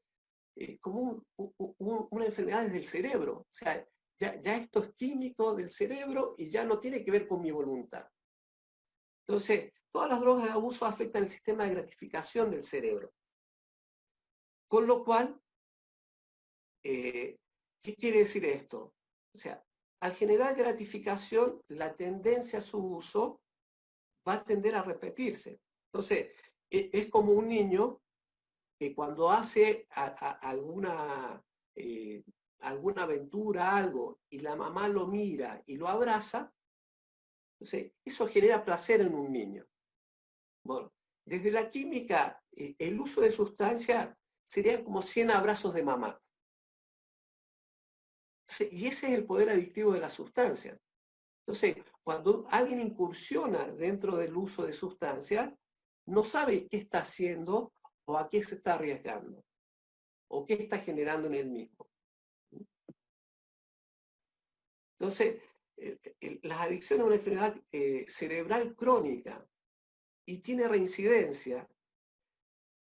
como una enfermedad del cerebro. O sea, ya esto es químico del cerebro y ya no tiene que ver con mi voluntad. Entonces, todas las drogas de abuso afectan el sistema de gratificación del cerebro. Con lo cual, ¿qué quiere decir esto? O sea, al generar gratificación, la tendencia a su uso va a tender a repetirse. Entonces, es como un niño que cuando hace alguna aventura, algo, y la mamá lo mira y lo abraza, entonces eso genera placer en un niño. Bueno, desde la química, el uso de sustancias serían como 100 abrazos de mamá. Entonces, y ese es el poder adictivo de la sustancia. Entonces, cuando alguien incursiona dentro del uso de sustancias, no sabe qué está haciendo o a qué se está arriesgando, o qué está generando en él mismo. Entonces, las adicciones es una enfermedad cerebral crónica y tiene reincidencia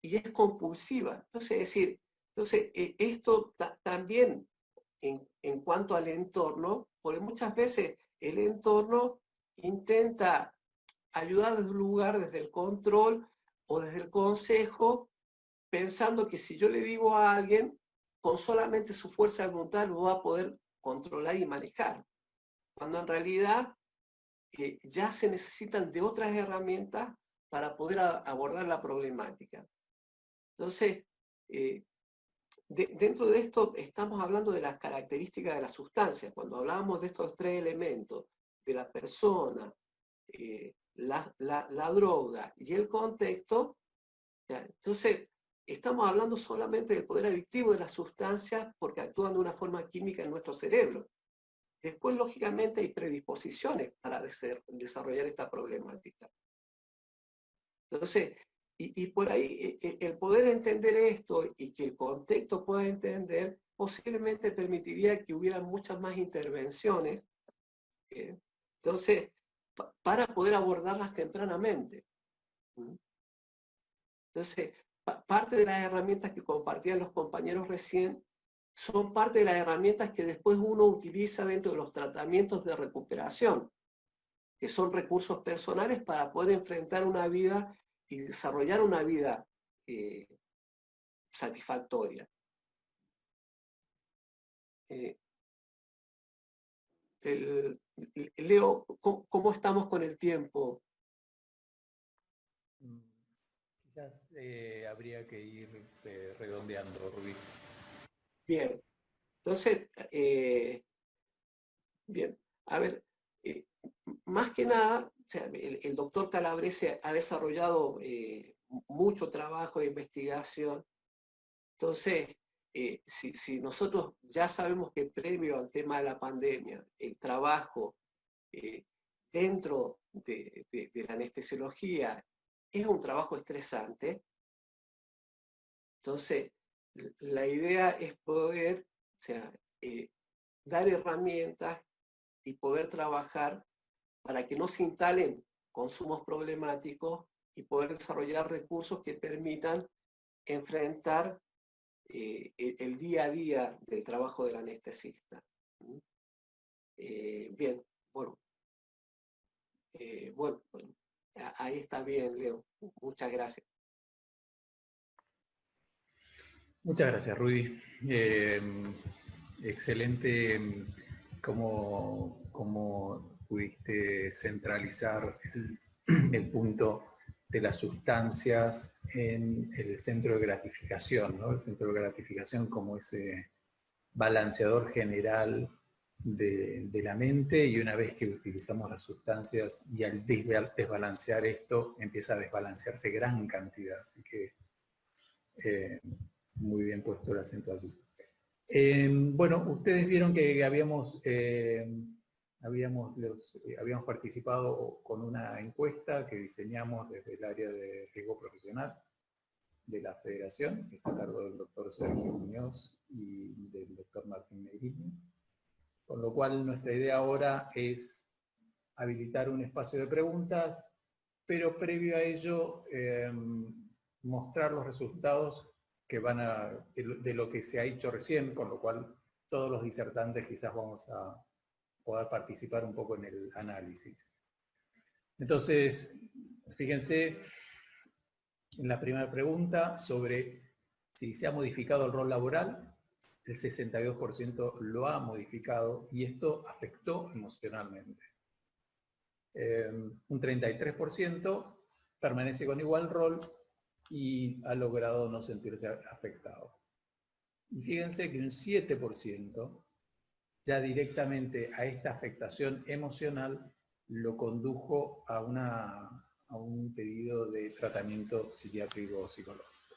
y es compulsiva. Entonces, es decir, esto también en cuanto al entorno, porque muchas veces el entorno intenta ayudar desde un lugar, desde el control o desde el consejo, pensando que si yo le digo a alguien, con solamente su fuerza de voluntad lo va a poder controlar y manejar. Cuando en realidad ya se necesitan de otras herramientas para poder abordar la problemática. Entonces, dentro de esto estamos hablando de las características de la sustancia. Cuando hablábamos de estos tres elementos, de la persona, la droga y el contexto, ¿ya? Entonces estamos hablando solamente del poder adictivo de las sustancias porque actúan de una forma química en nuestro cerebro. Después, lógicamente, hay predisposiciones para desarrollar esta problemática. Entonces, y por ahí, el poder entender esto y que el contexto pueda entender, posiblemente permitiría que hubiera muchas más intervenciones, entonces, para poder abordarlas tempranamente. Entonces, parte de las herramientas que compartían los compañeros recién son parte de las herramientas que después uno utiliza dentro de los tratamientos de recuperación, que son recursos personales para poder enfrentar una vida y desarrollar una vida satisfactoria. Leo, ¿cómo estamos con el tiempo?
Quizás habría que ir redondeando, Rubí.
Bien, entonces, bien, a ver, más que nada, o sea, el doctor Calabrese ha desarrollado mucho trabajo de investigación. Entonces, si nosotros ya sabemos que previo al tema de la pandemia, el trabajo dentro de la anestesiología es un trabajo estresante, entonces la idea es poder, o sea, dar herramientas y poder trabajar para que no se instalen consumos problemáticos y poder desarrollar recursos que permitan enfrentar el día a día del trabajo del anestesista. Bien, bueno, bueno, ahí está bien, Leo. Muchas gracias.
Muchas gracias, Rudy. Excelente cómo pudiste centralizar el punto de las sustancias en el centro de gratificación, ¿no? El centro de gratificación como ese balanceador general de la mente, y una vez que utilizamos las sustancias y al desbalancear esto, empieza a desbalancearse gran cantidad. Así que muy bien puesto el acento allí. Bueno, ustedes vieron que habíamos participado con una encuesta que diseñamos desde el área de riesgo profesional de la Federación, que está a cargo del doctor Sergio Muñoz y del doctor Martín Negrini. Con lo cual nuestra idea ahora es habilitar un espacio de preguntas, pero previo a ello mostrar los resultados que de lo que se ha hecho recién, con lo cual todos los disertantes quizás vamos a poder participar un poco en el análisis. Entonces, fíjense en la primera pregunta sobre si se ha modificado el rol laboral. El 62% lo ha modificado y esto afectó emocionalmente. Un 33% permanece con igual rol y ha logrado no sentirse afectado. Y fíjense que un 7% ya directamente a esta afectación emocional lo condujo a un pedido de tratamiento psiquiátrico o psicológico.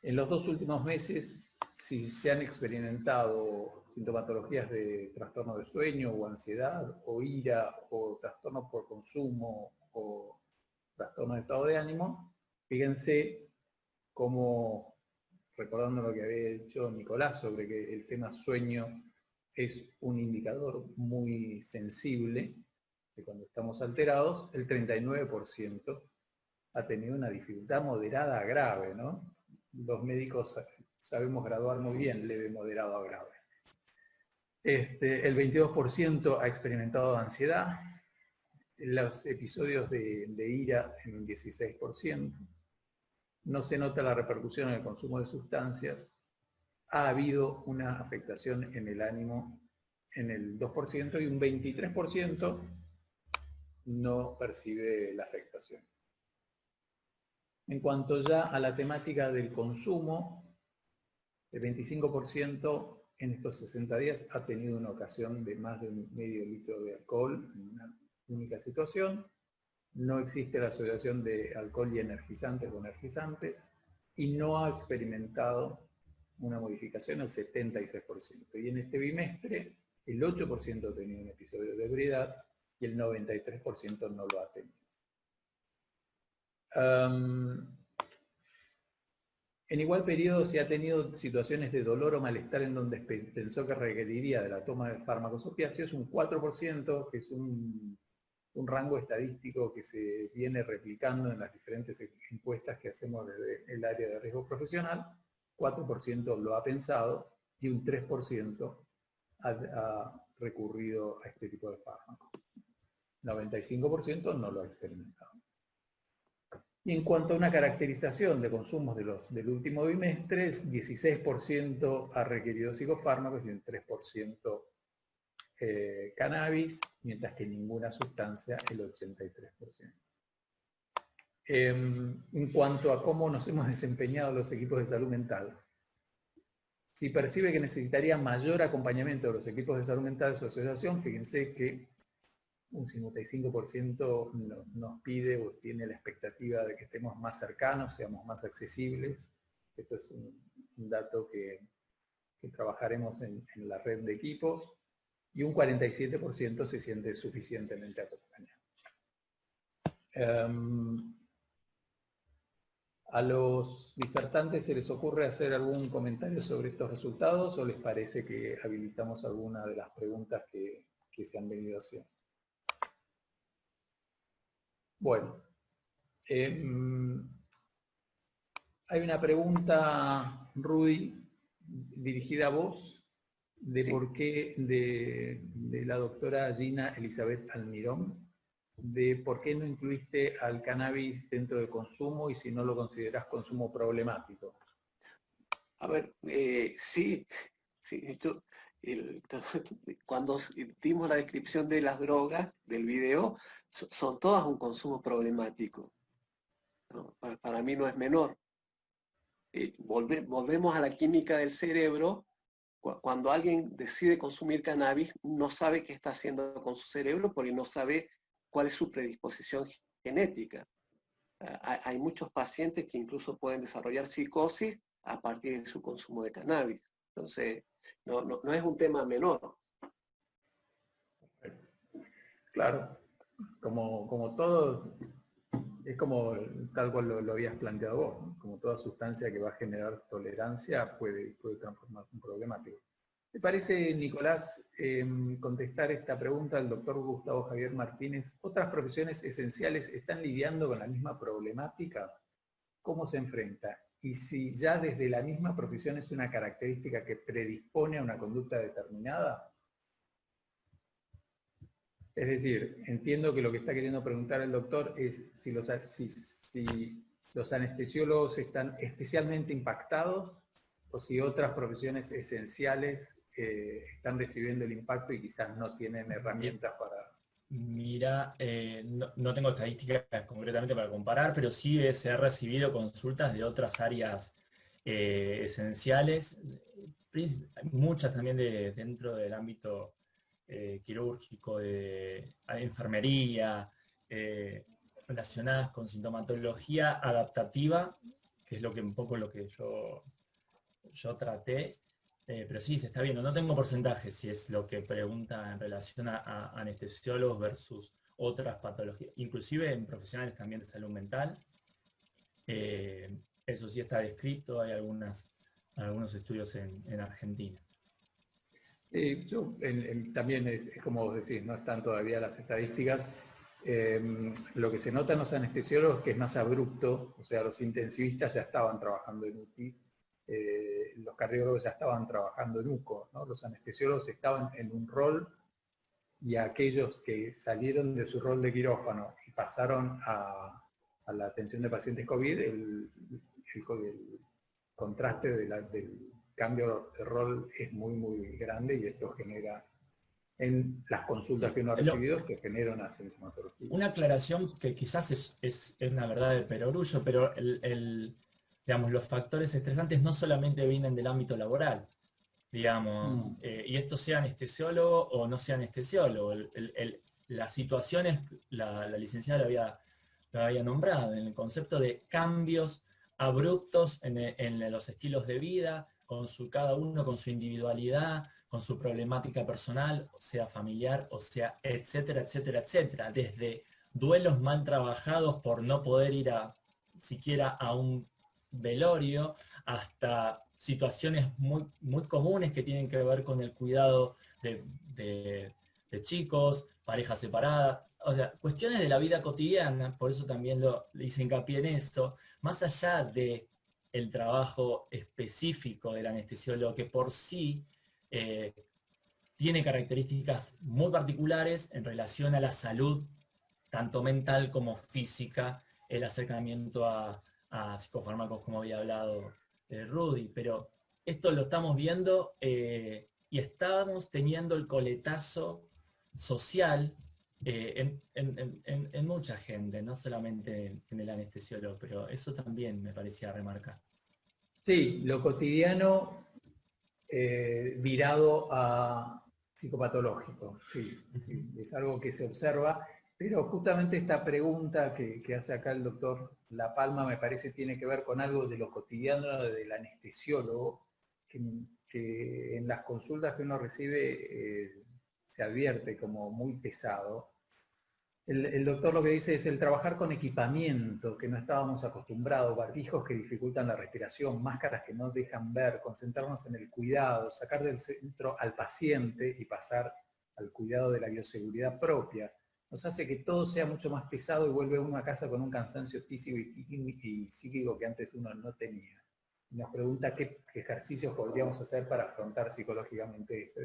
En los 2 últimos meses, si se han experimentado sintomatologías de trastorno de sueño o ansiedad o ira o trastorno por consumo o trastorno de estado de ánimo, fíjense cómo, recordando lo que había dicho Nicolás sobre que el tema sueño es un indicador muy sensible de cuando estamos alterados, el 39% ha tenido una dificultad moderada a grave, ¿no? Los médicos sabemos graduar muy bien leve, moderado a grave. El 22% ha experimentado ansiedad, los episodios de ira en un 16%, no se nota la repercusión en el consumo de sustancias, ha habido una afectación en el ánimo en el 2% y un 23% no percibe la afectación. En cuanto ya a la temática del consumo, el 25% en estos 60 días ha tenido una ocasión de más de medio litro de alcohol en una única situación. No existe la asociación de alcohol y energizantes o energizantes y no ha experimentado una modificación al 76%. Y en este bimestre, el 8% ha tenido un episodio de ebriedad y el 93% no lo ha tenido. En igual periodo se ha tenido situaciones de dolor o malestar en donde pensó que requeriría de la toma de fármacos opiáceos, un 4%, que es un rango estadístico que se viene replicando en las diferentes encuestas que hacemos desde el área de riesgo profesional. 4% lo ha pensado y un 3% ha recurrido a este tipo de fármacos. 95% no lo ha experimentado. Y en cuanto a una caracterización de consumos del último bimestre, el 16% ha requerido psicofármacos y un 3% cannabis, mientras que ninguna sustancia, el 83%. En cuanto a cómo nos hemos desempeñado los equipos de salud mental, si percibe que necesitaría mayor acompañamiento de los equipos de salud mental de su asociación, fíjense que un 55% nos pide o tiene la expectativa de que estemos más cercanos, seamos más accesibles. Esto es un dato que trabajaremos en la red de equipos. Y un 47% se siente suficientemente acompañado. ¿A los disertantes se les ocurre hacer algún comentario sobre estos resultados o les parece que habilitamos alguna de las preguntas que se han venido haciendo? Bueno, hay una pregunta, Rudy, dirigida a vos, de por qué, de la doctora Gina Elizabeth Almirón, de por qué no incluiste al cannabis dentro del consumo y si no lo considerás consumo problemático.
A ver, sí, cuando dimos la descripción de las drogas del video, son todas un consumo problemático, ¿no? Para mí no es menor. Volvemos a la química del cerebro. Cuando alguien decide consumir cannabis, no sabe qué está haciendo con su cerebro porque no sabe cuál es su predisposición genética. Hay muchos pacientes que incluso pueden desarrollar psicosis a partir de su consumo de cannabis. Entonces, no es un tema menor.
Claro, como todo, es como tal cual lo habías planteado vos, ¿no? Como toda sustancia que va a generar tolerancia puede transformarse en problemático. ¿Te parece, Nicolás, contestar esta pregunta al doctor Gustavo Javier Martínez? ¿Otras profesiones esenciales están lidiando con la misma problemática? ¿Cómo se enfrenta? Y si ya desde la misma profesión es una característica que predispone a una conducta determinada. Es decir, entiendo que lo que está queriendo preguntar el doctor es si los anestesiólogos están especialmente impactados o si otras profesiones esenciales están recibiendo el impacto y quizás no tienen herramientas para...
Mira, no tengo estadísticas concretamente para comparar, pero sí se ha recibido consultas de otras áreas esenciales, muchas también dentro del ámbito quirúrgico, de enfermería, relacionadas con sintomatología adaptativa, que es un poco lo que yo traté. Pero sí, se está viendo. No tengo porcentajes si es lo que pregunta en relación a anestesiólogos versus otras patologías, inclusive en profesionales también de salud mental. Eso sí está descrito, hay algunos estudios en Argentina.
También es como vos decís, no están todavía las estadísticas. Lo que se nota en los anestesiólogos es que es más abrupto, o sea, los intensivistas ya estaban trabajando en UTI, los cardiólogos ya estaban trabajando en UCO, ¿no? Los anestesiólogos estaban en un rol y aquellos que salieron de su rol de quirófano y pasaron a la atención de pacientes COVID, el contraste del cambio de rol es muy, muy grande y esto genera, en las consultas que uno ha recibido, que genera una sintomatología.
Una aclaración que quizás es una verdad de perogrullo, pero digamos, los factores estresantes no solamente vienen del ámbito laboral, digamos, y esto sea anestesiólogo o no sea anestesiólogo. Las situaciones, la licenciada lo había nombrado, en el concepto de cambios abruptos en los estilos de vida, cada uno con su individualidad, con su problemática personal, o sea familiar, o sea, etcétera, etcétera, etcétera. Desde duelos mal trabajados por no poder ir siquiera a un velorio, hasta situaciones muy, muy comunes que tienen que ver con el cuidado de chicos, parejas separadas, o sea, cuestiones de la vida cotidiana. Por eso también le hice hincapié en eso, más allá del trabajo específico del anestesiólogo, que por sí tiene características muy particulares en relación a la salud, tanto mental como física, el acercamiento a psicofármacos, como había hablado Rudy, pero esto lo estamos viendo y estamos teniendo el coletazo social en mucha gente, no solamente en el anestesiólogo, pero eso también me parecía remarcar.
Sí, lo cotidiano virado a psicopatológico, sí, es algo que se observa, pero justamente esta pregunta que hace acá el doctor La Palma me parece tiene que ver con algo de lo cotidiano del anestesiólogo, que en las consultas que uno recibe se advierte como muy pesado. El doctor lo que dice es el trabajar con equipamiento que no estábamos acostumbrados, barbijos que dificultan la respiración, máscaras que no dejan ver, concentrarnos en el cuidado, sacar del centro al paciente y pasar al cuidado de la bioseguridad propia, nos hace que todo sea mucho más pesado y vuelve uno a casa con un cansancio físico y psíquico que antes uno no tenía. Y nos pregunta qué ejercicios podríamos hacer para afrontar psicológicamente esto.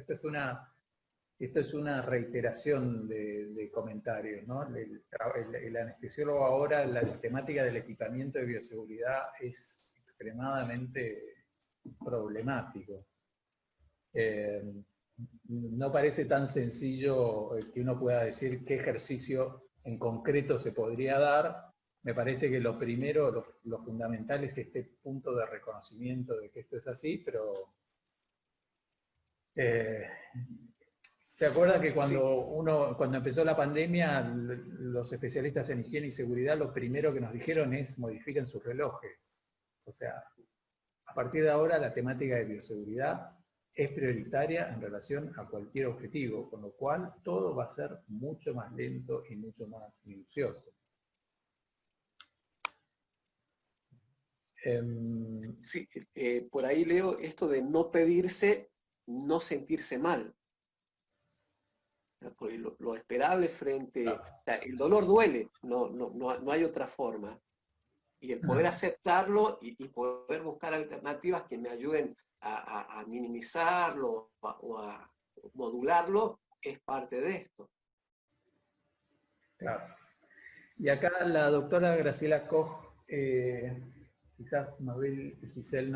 Esto es una reiteración de comentarios, ¿no? El anestesiólogo ahora, la temática del equipamiento de bioseguridad es extremadamente problemático. No parece tan sencillo que uno pueda decir qué ejercicio en concreto se podría dar. Me parece que lo primero, lo fundamental es este punto de reconocimiento de que esto es así, pero... ¿Se acuerda que cuando empezó la pandemia, los especialistas en higiene y seguridad, lo primero que nos dijeron es modifiquen sus relojes? O sea, a partir de ahora la temática de bioseguridad es prioritaria en relación a cualquier objetivo, con lo cual todo va a ser mucho más lento y mucho más minucioso.
Sí, por ahí leo esto de no pedirse no sentirse mal. Porque lo esperable frente... O sea, el dolor duele, no hay otra forma. Y el poder aceptarlo y poder buscar alternativas que me ayuden a minimizarlo o a modularlo es parte de esto.
Claro. Y acá la doctora Graciela Koch, quizás Mabel y Giselle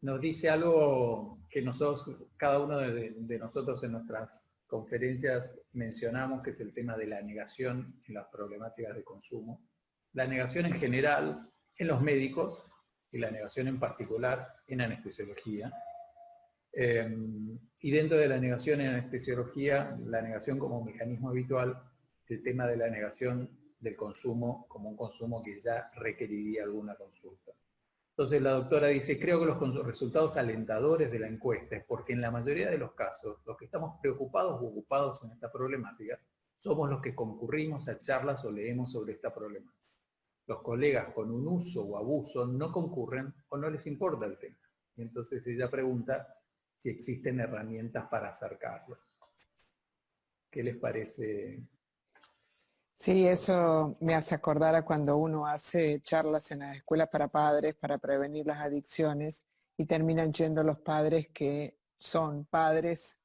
nos dice algo que nosotros, cada uno de nosotros en nuestras conferencias mencionamos, que es el tema de la negación en las problemáticas de consumo. La negación en general en los médicos y la negación en particular en anestesiología. Y dentro de la negación en anestesiología, la negación como mecanismo habitual, el tema de la negación del consumo como un consumo que ya requeriría alguna consulta. Entonces la doctora dice, creo que los resultados alentadores de la encuesta es porque en la mayoría de los casos, los que estamos preocupados o ocupados en esta problemática, somos los que concurrimos a charlas o leemos sobre esta problemática. Los colegas con un uso o abuso no concurren o no les importa el tema. Y entonces ella pregunta si existen herramientas para acercarlos. ¿Qué les parece?
Sí, eso me hace acordar a cuando uno hace charlas en las escuelas para padres para prevenir las adicciones y terminan yendo los padres que son padres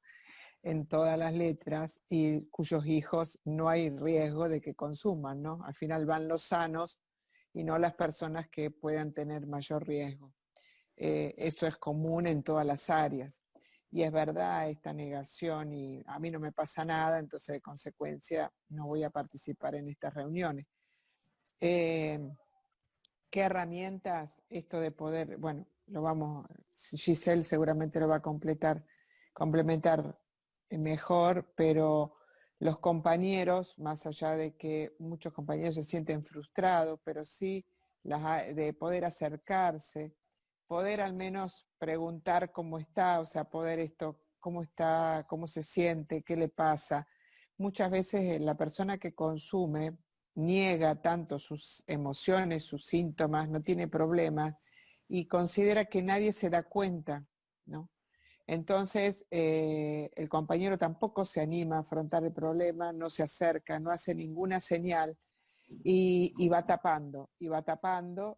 en todas las letras y cuyos hijos no hay riesgo de que consuman, ¿no? Al final van los sanos y no las personas que puedan tener mayor riesgo. Esto es común en todas las áreas. Y es verdad esta negación y a mí no me pasa nada, entonces de consecuencia no voy a participar en estas reuniones. ¿Qué herramientas esto de poder? Bueno, Giselle seguramente lo va a complementar mejor, pero los compañeros, más allá de que muchos compañeros se sienten frustrados, pero sí de poder acercarse, poder al menos preguntar cómo está, o sea, cómo está, cómo se siente, qué le pasa. Muchas veces la persona que consume niega tanto sus emociones, sus síntomas, no tiene problemas y considera que nadie se da cuenta, ¿no? Entonces, el compañero tampoco se anima a afrontar el problema, no se acerca, no hace ninguna señal y va tapando,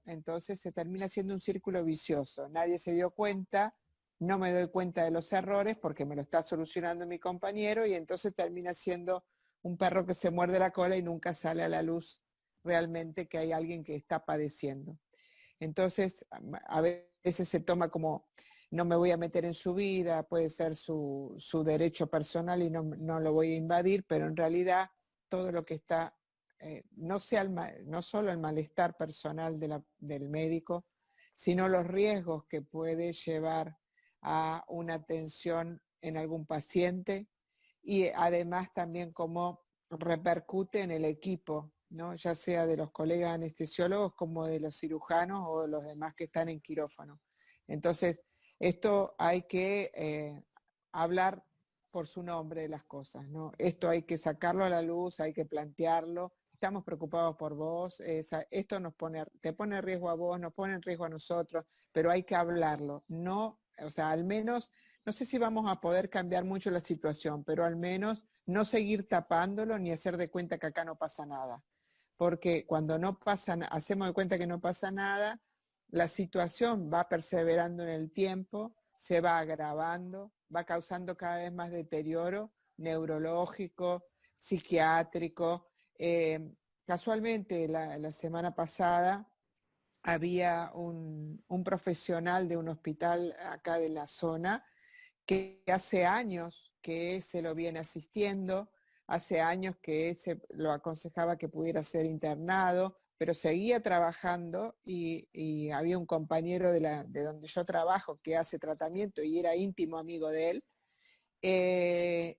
entonces se termina siendo un círculo vicioso. Nadie se dio cuenta, no me doy cuenta de los errores porque me lo está solucionando mi compañero y entonces termina siendo un perro que se muerde la cola y nunca sale a la luz realmente que hay alguien que está padeciendo. Entonces, a veces se toma como, no me voy a meter en su vida, puede ser su derecho personal y no lo voy a invadir, pero en realidad todo lo que está, no solo el malestar personal del médico, sino los riesgos que puede llevar a una atención en algún paciente y además también cómo repercute en el equipo, ¿no? Ya sea de los colegas anestesiólogos como de los cirujanos o los demás que están en quirófano. Entonces, esto hay que hablar por su nombre de las cosas, ¿no? Esto hay que sacarlo a la luz, hay que plantearlo. Estamos preocupados por vos, esto te pone en riesgo a vos, nos pone en riesgo a nosotros, pero hay que hablarlo. No, o sea, al menos, no sé si vamos a poder cambiar mucho la situación, pero al menos no seguir tapándolo ni hacer de cuenta que acá no pasa nada. Porque cuando hacemos de cuenta que no pasa nada, la situación va perseverando en el tiempo, se va agravando, va causando cada vez más deterioro neurológico, psiquiátrico. Casualmente, la semana pasada había un profesional de un hospital acá de la zona que hace años que se lo viene asistiendo, hace años que se lo aconsejaba que pudiera ser internado, pero seguía trabajando y había un compañero de donde yo trabajo que hace tratamiento y era íntimo amigo de él,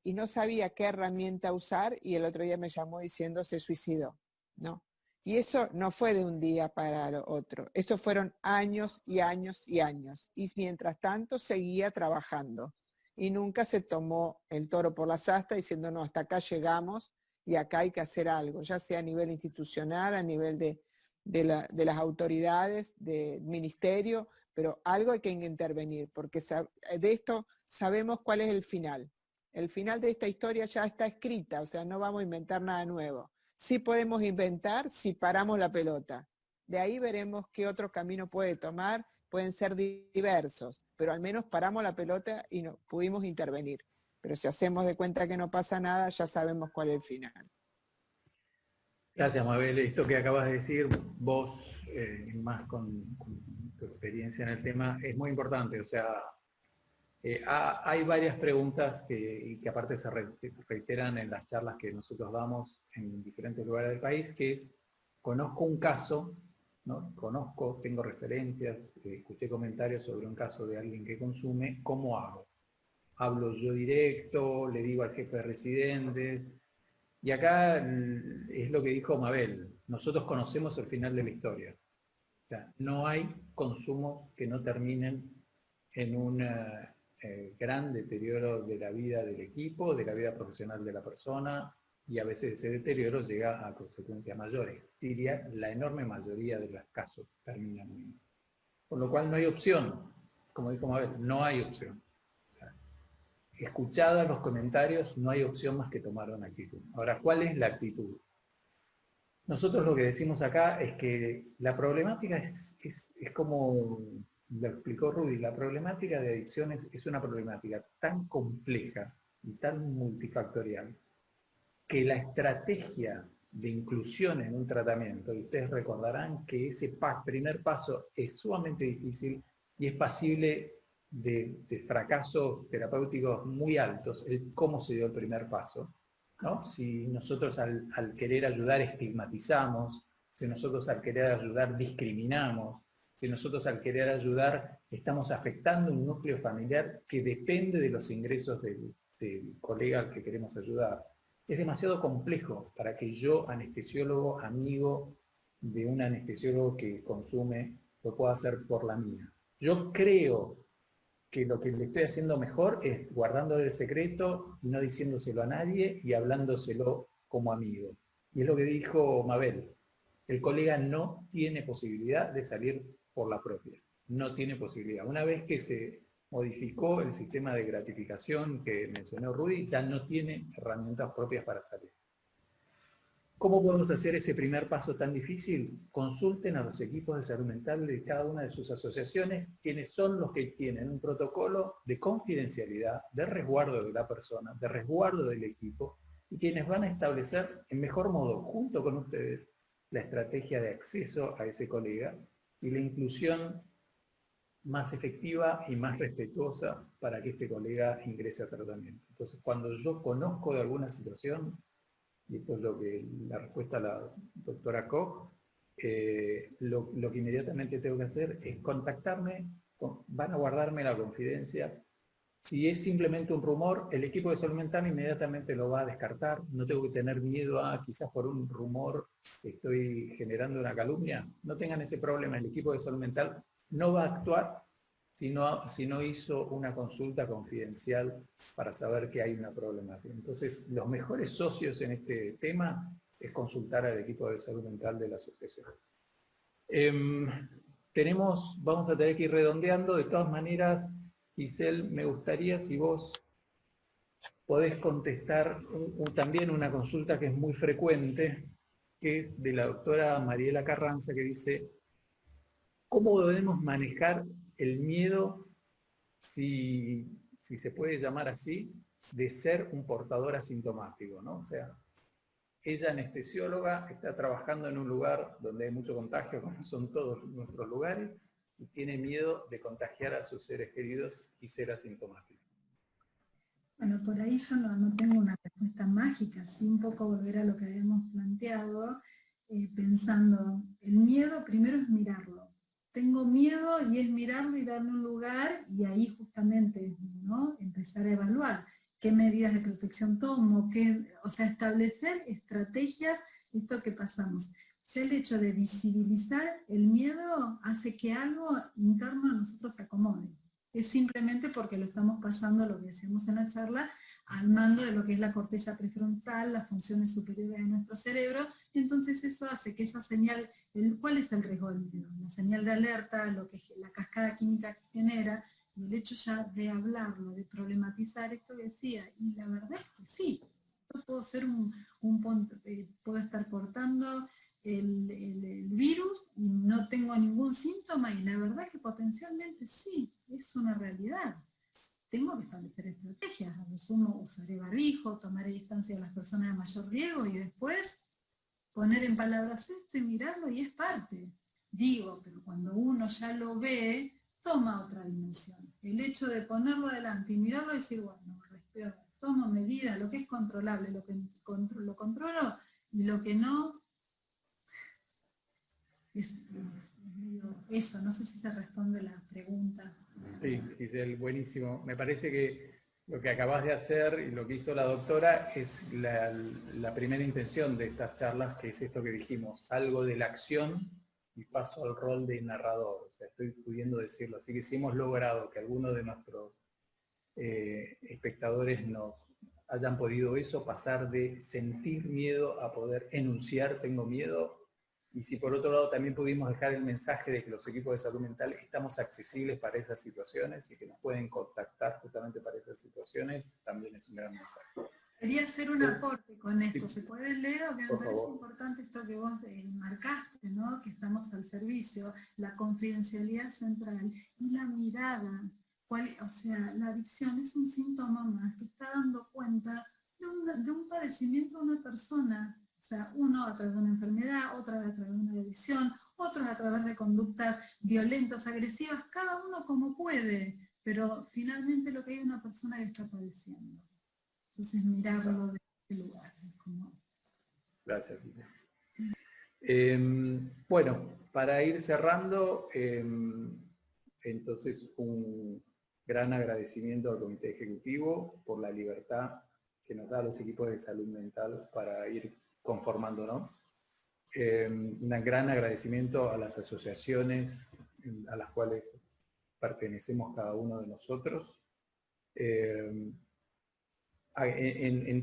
y no sabía qué herramienta usar y el otro día me llamó diciendo se suicidó, ¿no? Y eso no fue de un día para el otro, eso fueron años y años y años. Y mientras tanto seguía trabajando y nunca se tomó el toro por las astas diciendo no, hasta acá llegamos y acá hay que hacer algo, ya sea a nivel institucional, a nivel de las autoridades, del ministerio, pero algo hay que intervenir, porque de esto sabemos cuál es el final. El final de esta historia ya está escrita, o sea, no vamos a inventar nada nuevo. Sí podemos inventar si paramos la pelota. De ahí veremos qué otro camino puede tomar, pueden ser diversos, pero al menos paramos la pelota y no pudimos intervenir. Pero si hacemos de cuenta que no pasa nada, ya sabemos cuál es el final.
Gracias, Mabel. Esto que acabas de decir, vos, más con tu experiencia en el tema, es muy importante. O sea, hay varias preguntas que aparte se reiteran en las charlas que nosotros damos en diferentes lugares del país, que es, conozco un caso, ¿no? Tengo referencias, escuché comentarios sobre un caso de alguien que consume, ¿cómo hago? Hablo yo directo, le digo al jefe de residentes, y acá es lo que dijo Mabel, nosotros conocemos el final de la historia. O sea, no hay consumos que no terminen en un gran deterioro de la vida del equipo, de la vida profesional de la persona, y a veces ese deterioro llega a consecuencias mayores. Diría, la enorme mayoría de los casos terminan muy bien. Por lo cual no hay opción, como dijo Mabel, no hay opción. Escuchados los comentarios, no hay opción más que tomar una actitud. Ahora, ¿cuál es la actitud? Nosotros lo que decimos acá es que la problemática es como lo explicó Rudy, la problemática de adicciones es una problemática tan compleja y tan multifactorial que la estrategia de inclusión en un tratamiento, y ustedes recordarán que ese primer paso es sumamente difícil y es pasible de fracasos terapéuticos muy altos, el cómo se dio el primer paso, ¿no? Si nosotros al querer ayudar estigmatizamos, si nosotros al querer ayudar discriminamos, si nosotros al querer ayudar estamos afectando un núcleo familiar que depende de los ingresos del colega al que queremos ayudar. Es demasiado complejo para que yo, anestesiólogo, amigo de un anestesiólogo que consume, lo pueda hacer por la mía. Yo creo que lo que le estoy haciendo mejor es guardando el secreto y no diciéndoselo a nadie y hablándoselo como amigo. Y es lo que dijo Mabel. El colega no tiene posibilidad de salir por la propia. No tiene posibilidad. Una vez que se modificó el sistema de gratificación que mencionó Rudy, ya no tiene herramientas propias para salir. ¿Cómo podemos hacer ese primer paso tan difícil? Consulten a los equipos de salud mental de cada una de sus asociaciones, quienes son los que tienen un protocolo de confidencialidad, de resguardo de la persona, de resguardo del equipo, y quienes van a establecer en mejor modo, junto con ustedes, la estrategia de acceso a ese colega y la inclusión más efectiva y más respetuosa para que este colega ingrese a tratamiento. Entonces, cuando yo conozco de alguna situación, y esto es lo que la respuesta a la doctora Koch, lo que inmediatamente tengo que hacer es contactarme, van a guardarme la confidencia. Si es simplemente un rumor, el equipo de salud mental inmediatamente lo va a descartar. No tengo que tener miedo a, quizás por un rumor estoy generando una calumnia. No tengan ese problema, el equipo de salud mental no va a actuar si no hizo una consulta confidencial para saber que hay una problemática. Entonces, los mejores socios en este tema es consultar al equipo de salud mental de la asociación. Vamos a tener que ir redondeando. De todas maneras, Giselle, me gustaría si vos podés contestar también una consulta que es muy frecuente, que es de la doctora Mariela Carranza, que dice, ¿cómo debemos manejar el miedo, si se puede llamar así, de ser un portador asintomático, ¿no? O sea, ella, anestesióloga, está trabajando en un lugar donde hay mucho contagio, como son todos nuestros lugares, y tiene miedo de contagiar a sus seres queridos y ser asintomático.
Bueno, por ahí yo no tengo una respuesta mágica, sí un poco volver a lo que habíamos planteado, pensando, el miedo primero es mirarlo. Tengo miedo y es mirarlo y darle un lugar y ahí justamente, ¿no?, empezar a evaluar qué medidas de protección tomo, o sea, establecer estrategias, esto que pasamos. Ya el hecho de visibilizar el miedo hace que algo interno a nosotros se acomode. Es simplemente porque lo estamos pasando, lo que decíamos en la charla, al mando de lo que es la corteza prefrontal, las funciones superiores de nuestro cerebro, Entonces eso hace que esa señal, ¿cuál es el riesgo del virus? La señal de alerta, la cascada química que genera, y el hecho ya de hablarlo, de problematizar esto que decía, y la verdad es que sí, yo puedo ser puedo estar portando el virus y no tengo ningún síntoma, y la verdad es que potencialmente sí, es una realidad. Tengo que establecer estrategias, a lo sumo usaré barbijo, tomaré distancia de las personas de mayor riesgo y después poner en palabras esto y mirarlo, y es parte. Digo, pero cuando uno ya lo ve, toma otra dimensión. El hecho de ponerlo adelante y mirarlo y decir, bueno, respiro, tomo medidas, lo que es controlable, lo que lo controlo, y lo que no, es eso. No sé si se responde la pregunta.
Sí, Giselle, buenísimo. Me parece que lo que acabas de hacer y lo que hizo la doctora es la primera intención de estas charlas, que es esto que dijimos: salgo de la acción y paso al rol de narrador. O sea, estoy pudiendo decirlo. Así que si hemos logrado que algunos de nuestros espectadores nos hayan podido eso, pasar de sentir miedo a poder enunciar tengo miedo. Y si por otro lado también pudimos dejar el mensaje de que los equipos de salud mental estamos accesibles para esas situaciones y que nos pueden contactar justamente para esas situaciones, también es un gran mensaje.
Quería hacer un aporte con esto.
Sí.
¿Se puede leer? O que me
Por
parece
favor.
importante esto que vos marcaste, ¿no? Que estamos al servicio, la confidencialidad central y la mirada. O sea, la adicción es un síntoma más que está dando cuenta de un padecimiento de una persona. O sea, uno a través de una enfermedad, otra a través de una adicción, otros a través de conductas violentas, agresivas, cada uno como puede, pero finalmente lo que hay es una persona que está padeciendo. Entonces mirarlo de este lugar.
Gracias, Lina. Bueno, para ir cerrando, entonces un gran agradecimiento al Comité Ejecutivo por la libertad que nos da a los equipos de salud mental para ir conformándonos. Un gran agradecimiento a las asociaciones a las cuales pertenecemos cada uno de nosotros. En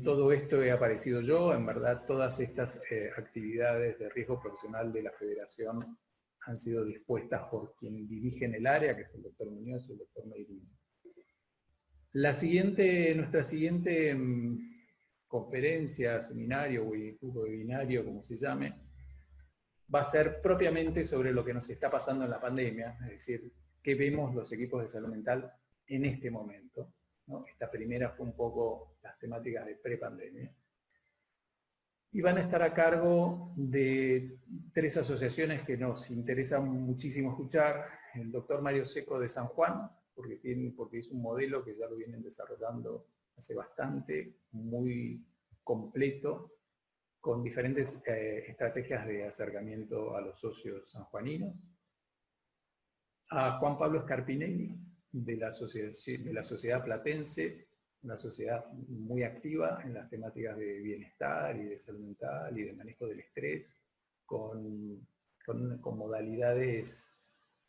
todo esto he aparecido yo. En verdad, todas estas actividades de riesgo profesional de la Federación han sido dispuestas por quien dirige en el área, que es el doctor Muñoz y el doctor Meirino. Nuestra siguiente conferencia, seminario o webinario, como se llame, va a ser propiamente sobre lo que nos está pasando en la pandemia, es decir, qué vemos los equipos de salud mental en este momento, ¿no? Esta primera fue un poco las temáticas de prepandemia. Y van a estar a cargo de 3 asociaciones que nos interesan muchísimo escuchar: el doctor Mario Seco de San Juan, porque es un modelo que ya lo vienen desarrollando hace bastante, muy completo, con diferentes estrategias de acercamiento a los socios sanjuaninos. A Juan Pablo Scarpinelli, de la Sociedad Platense, una sociedad muy activa en las temáticas de bienestar y de salud mental y de manejo del estrés, con modalidades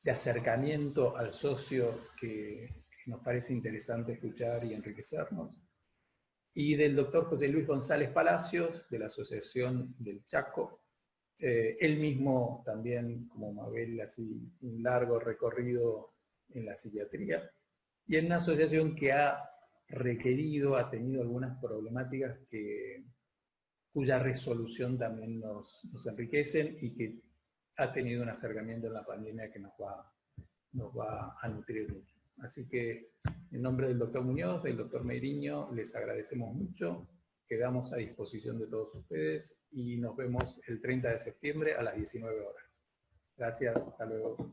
de acercamiento al socio que nos parece interesante escuchar y enriquecernos. Y del doctor José Luis González Palacios, de la Asociación del Chaco. Él mismo también, como Mabel, así un largo recorrido en la psiquiatría. Y en una asociación que ha tenido algunas problemáticas cuya resolución también nos enriquecen y que ha tenido un acercamiento en la pandemia que nos va a nutrir mucho. Así que, en nombre del doctor Muñoz, del doctor Meiriño, les agradecemos mucho, quedamos a disposición de todos ustedes y nos vemos el 30 de septiembre a las 19 horas. Gracias, hasta luego.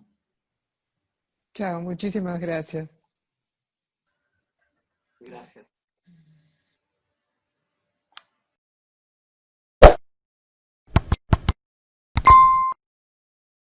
Chao, muchísimas gracias.
Gracias.